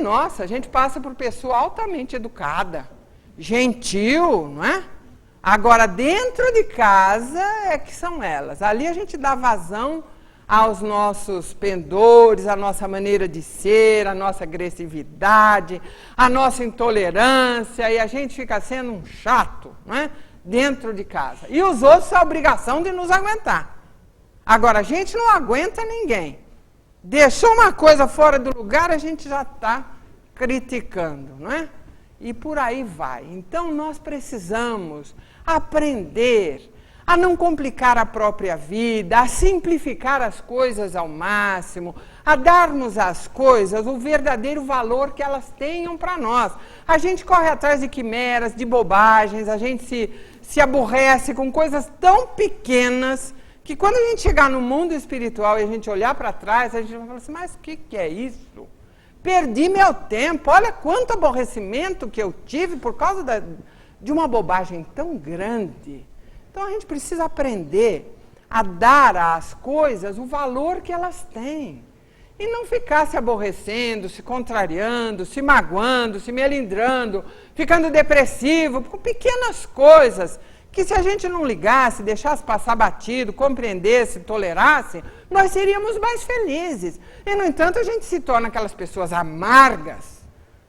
Nossa, a gente passa por pessoa altamente educada, gentil, não é? Agora, dentro de casa é que são elas. Ali a gente dá vazão aos nossos pendores, à nossa maneira de ser, à nossa agressividade, à nossa intolerância, e a gente fica sendo um chato, não é? Dentro de casa. E os outros têm a obrigação de nos aguentar. Agora, a gente não aguenta ninguém. Deixou uma coisa fora do lugar, a gente já está criticando, não é? E por aí vai. Então, nós precisamos aprender a não complicar a própria vida, a simplificar as coisas ao máximo, a darmos às coisas o verdadeiro valor que elas tenham para nós. A gente corre atrás de quimeras, de bobagens, a gente se aborrece com coisas tão pequenas que quando a gente chegar no mundo espiritual e a gente olhar para trás, a gente vai falar assim, mas o que é isso? Perdi meu tempo, olha quanto aborrecimento que eu tive por causa de uma bobagem tão grande. Então a gente precisa aprender a dar às coisas o valor que elas têm. E não ficar se aborrecendo, se contrariando, se magoando, se melindrando, ficando depressivo, com pequenas coisas, que se a gente não ligasse, deixasse passar batido, compreendesse, tolerasse, nós seríamos mais felizes. E, no entanto, a gente se torna aquelas pessoas amargas,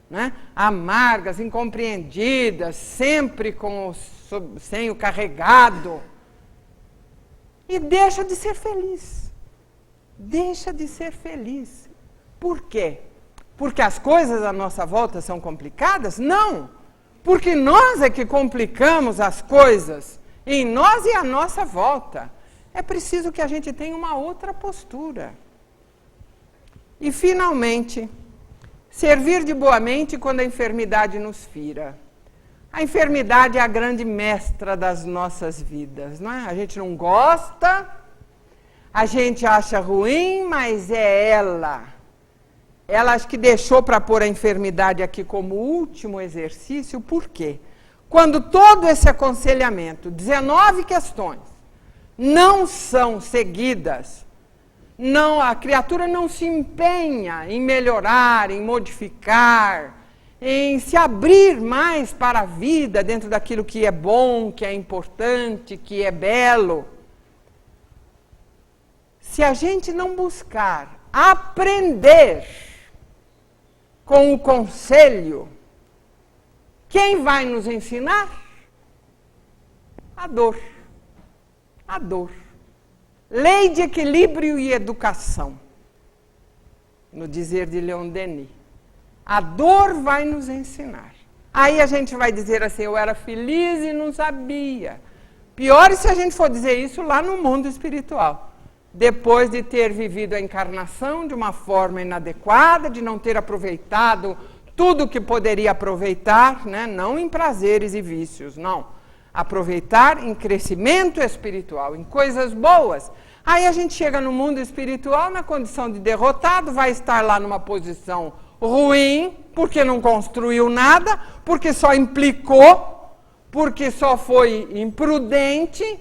né? Amargas, incompreendidas, sempre com o senho carregado. E deixa de ser feliz. Deixa de ser feliz. Por quê? Porque as coisas à nossa volta são complicadas? Não! Porque nós é que complicamos as coisas em nós e à nossa volta. É preciso que a gente tenha uma outra postura. E, finalmente, servir de boa mente quando a enfermidade nos fira. A enfermidade é a grande mestra das nossas vidas, não é? A gente não gosta, a gente acha ruim, mas é ela. Ela acho que deixou para pôr a enfermidade aqui como último exercício, por quê? Quando todo esse aconselhamento, 19 questões, não são seguidas, a criatura não se empenha em melhorar, em modificar, em se abrir mais para a vida dentro daquilo que é bom, que é importante, que é belo. Se a gente não buscar aprender com o conselho, quem vai nos ensinar? A dor. A dor. Lei de equilíbrio e educação, no dizer de Leon Denis. A dor vai nos ensinar. Aí a gente vai dizer assim, eu era feliz e não sabia. Pior se a gente for dizer isso lá no mundo espiritual. Depois de ter vivido a encarnação de uma forma inadequada, de não ter aproveitado tudo que poderia aproveitar, né? Não em prazeres e vícios, não. Aproveitar em crescimento espiritual, em coisas boas. Aí a gente chega no mundo espiritual na condição de derrotado, vai estar lá numa posição ruim, porque não construiu nada, porque só implicou, porque só foi imprudente,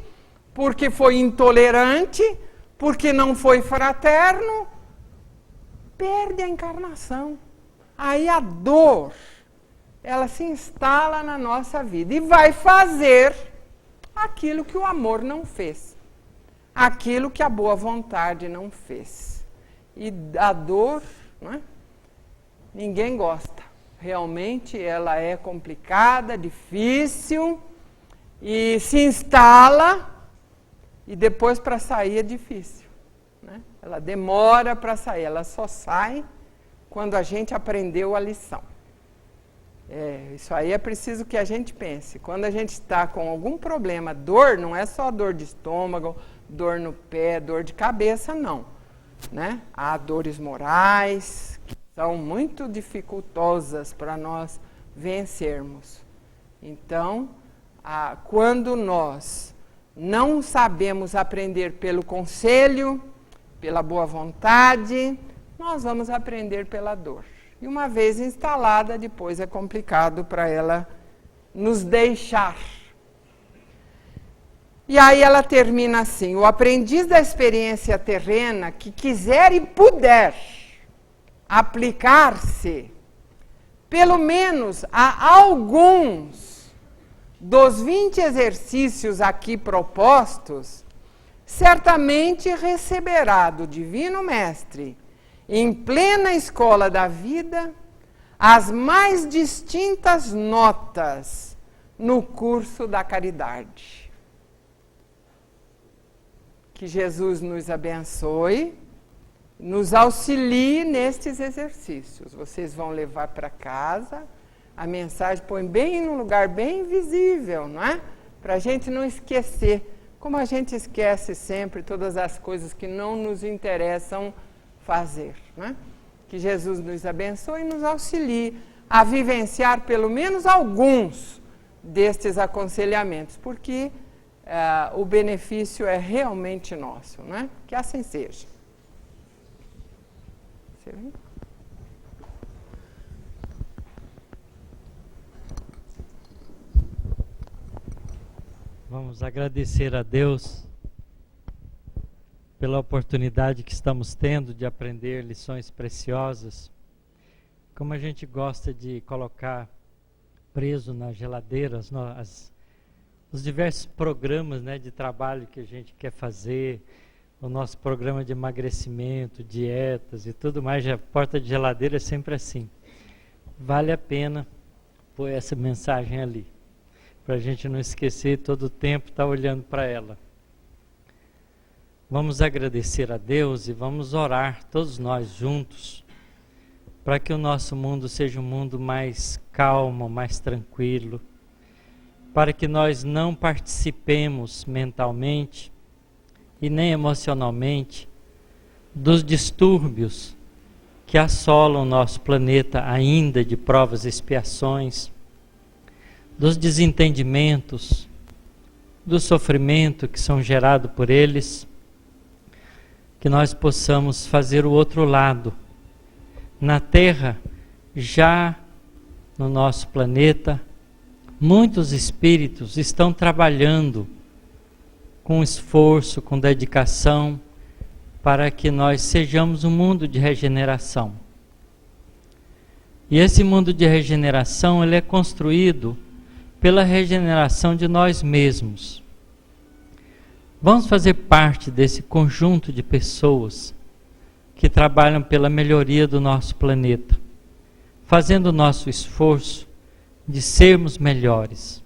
porque foi intolerante, porque não foi fraterno, perde a encarnação. Aí a dor, ela se instala na nossa vida e vai fazer aquilo que o amor não fez, aquilo que a boa vontade não fez. E a dor, né, ninguém gosta. Realmente ela é complicada, difícil, e se instala. E depois para sair é difícil, né? Ela demora para sair, ela só sai quando a gente aprendeu a lição. Isso aí é preciso que a gente pense. Quando a gente está com algum problema, dor, não é só dor de estômago, dor no pé, dor de cabeça, não. Né? Há dores morais que são muito dificultosas para nós vencermos. Então, quando nós não sabemos aprender pelo conselho, pela boa vontade, nós vamos aprender pela dor. E uma vez instalada, depois é complicado para ela nos deixar. E aí ela termina assim, o aprendiz da experiência terrena que quiser e puder aplicar-se, pelo menos a alguns dos 20 exercícios aqui propostos, certamente receberá do Divino Mestre, em plena escola da vida, as mais distintas notas no curso da caridade. Que Jesus nos abençoe, nos auxilie nestes exercícios. Vocês vão levar para casa. A mensagem põe bem num lugar bem visível, não é? Para a gente não esquecer, como a gente esquece sempre todas as coisas que não nos interessam fazer, não é? Que Jesus nos abençoe e nos auxilie a vivenciar pelo menos alguns destes aconselhamentos, porque o benefício é realmente nosso, não é? Que assim seja. Você vê? Vamos agradecer a Deus pela oportunidade que estamos tendo de aprender lições preciosas. Como a gente gosta de colocar preso na geladeira os diversos programas, né, de trabalho que a gente quer fazer, o nosso programa de emagrecimento, dietas e tudo mais, a porta de geladeira é sempre assim. Vale a pena pôr essa mensagem ali, para a gente não esquecer todo o tempo estar olhando para ela. Vamos agradecer a Deus e vamos orar todos nós juntos, para que o nosso mundo seja um mundo mais calmo, mais tranquilo, para que nós não participemos mentalmente e nem emocionalmente dos distúrbios que assolam o nosso planeta ainda, de provas e expiações, dos desentendimentos, do sofrimento que são gerados por eles, que nós possamos fazer o outro lado. Na Terra, já no nosso planeta, muitos espíritos estão trabalhando com esforço, com dedicação, para que nós sejamos um mundo de regeneração. E esse mundo de regeneração, ele é construído pela regeneração de nós mesmos. Vamos fazer parte desse conjunto de pessoas que trabalham pela melhoria do nosso planeta, fazendo o nosso esforço de sermos melhores,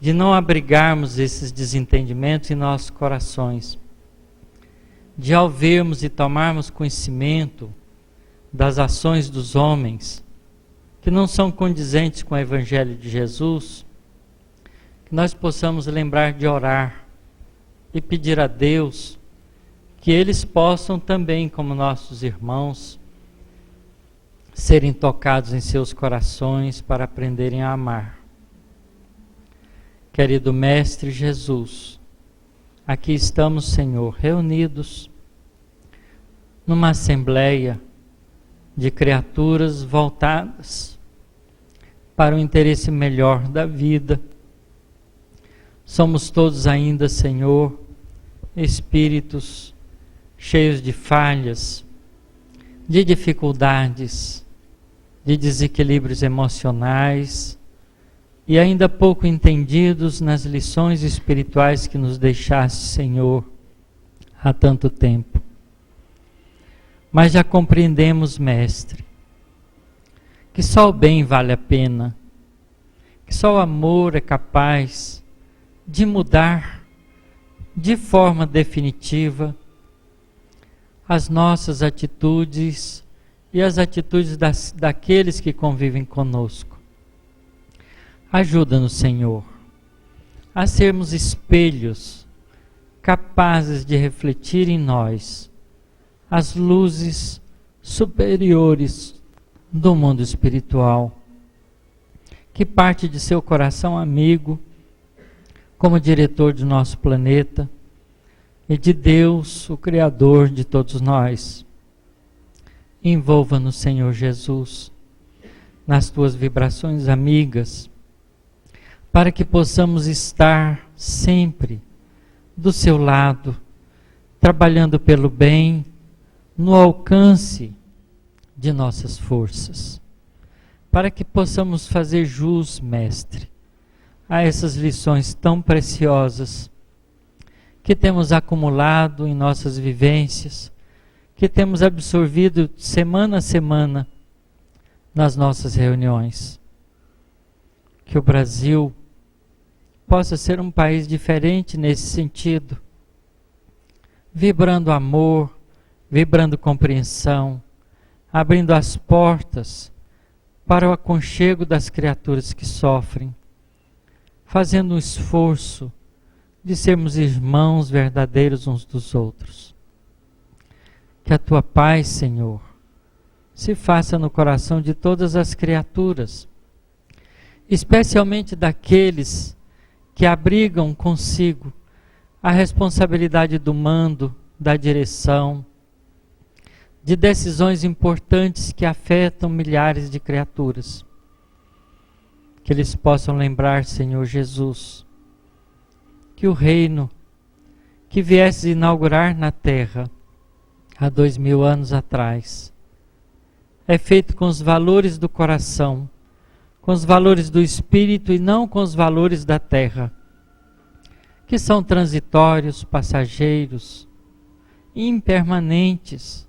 de não abrigarmos esses desentendimentos em nossos corações, de ao vermos e tomarmos conhecimento das ações dos homens que não são condizentes com o Evangelho de Jesus, que nós possamos lembrar de orar e pedir a Deus que eles possam também, como nossos irmãos, serem tocados em seus corações para aprenderem a amar. Querido Mestre Jesus, aqui estamos, Senhor, reunidos numa assembleia de criaturas voltadas para o interesse melhor da vida. Somos todos ainda, Senhor, espíritos cheios de falhas, de dificuldades, de desequilíbrios emocionais, e ainda pouco entendidos nas lições espirituais que nos deixaste, Senhor, há tanto tempo. Mas já compreendemos, Mestre, que só o bem vale a pena, que só o amor é capaz de mudar de forma definitiva as nossas atitudes e as atitudes daqueles que convivem conosco. Ajuda-nos, Senhor, a sermos espelhos capazes de refletir em nós as luzes superiores do mundo espiritual, que parte de seu coração amigo, como diretor do nosso planeta, e de Deus, o Criador de todos nós. Envolva-nos, Senhor Jesus, nas tuas vibrações amigas, para que possamos estar sempre do seu lado, trabalhando pelo bem, no alcance de nossas forças, para que possamos fazer jus, Mestre, a essas lições tão preciosas que temos acumulado em nossas vivências, que temos absorvido semana a semana nas nossas reuniões. Que o Brasil possa ser um país diferente nesse sentido, vibrando amor, vibrando compreensão, abrindo as portas para o aconchego das criaturas que sofrem, fazendo um esforço de sermos irmãos verdadeiros uns dos outros. Que a tua paz, Senhor, se faça no coração de todas as criaturas, especialmente daqueles que abrigam consigo a responsabilidade do mando, da direção, de decisões importantes que afetam milhares de criaturas. Que eles possam lembrar, Senhor Jesus, que o reino que viesses inaugurar na terra há 2000 anos atrás. É feito com os valores do coração, com os valores do espírito e não com os valores da terra, que são transitórios, passageiros, impermanentes,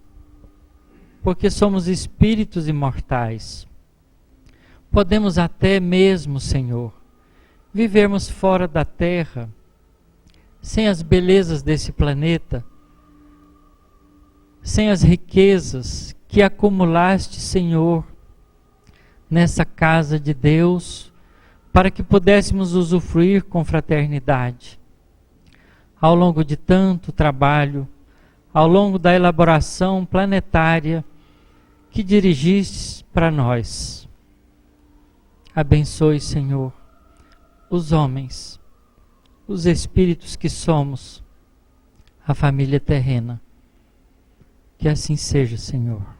porque somos espíritos imortais. Podemos até mesmo, Senhor, vivermos fora da terra, sem as belezas desse planeta, sem as riquezas que acumulaste, Senhor, nessa casa de Deus, para que pudéssemos usufruir com fraternidade. Ao longo de tanto trabalho, ao longo da elaboração planetária que dirigistes para nós. Abençoe, Senhor, os homens, os espíritos que somos, a família terrena. Que assim seja, Senhor.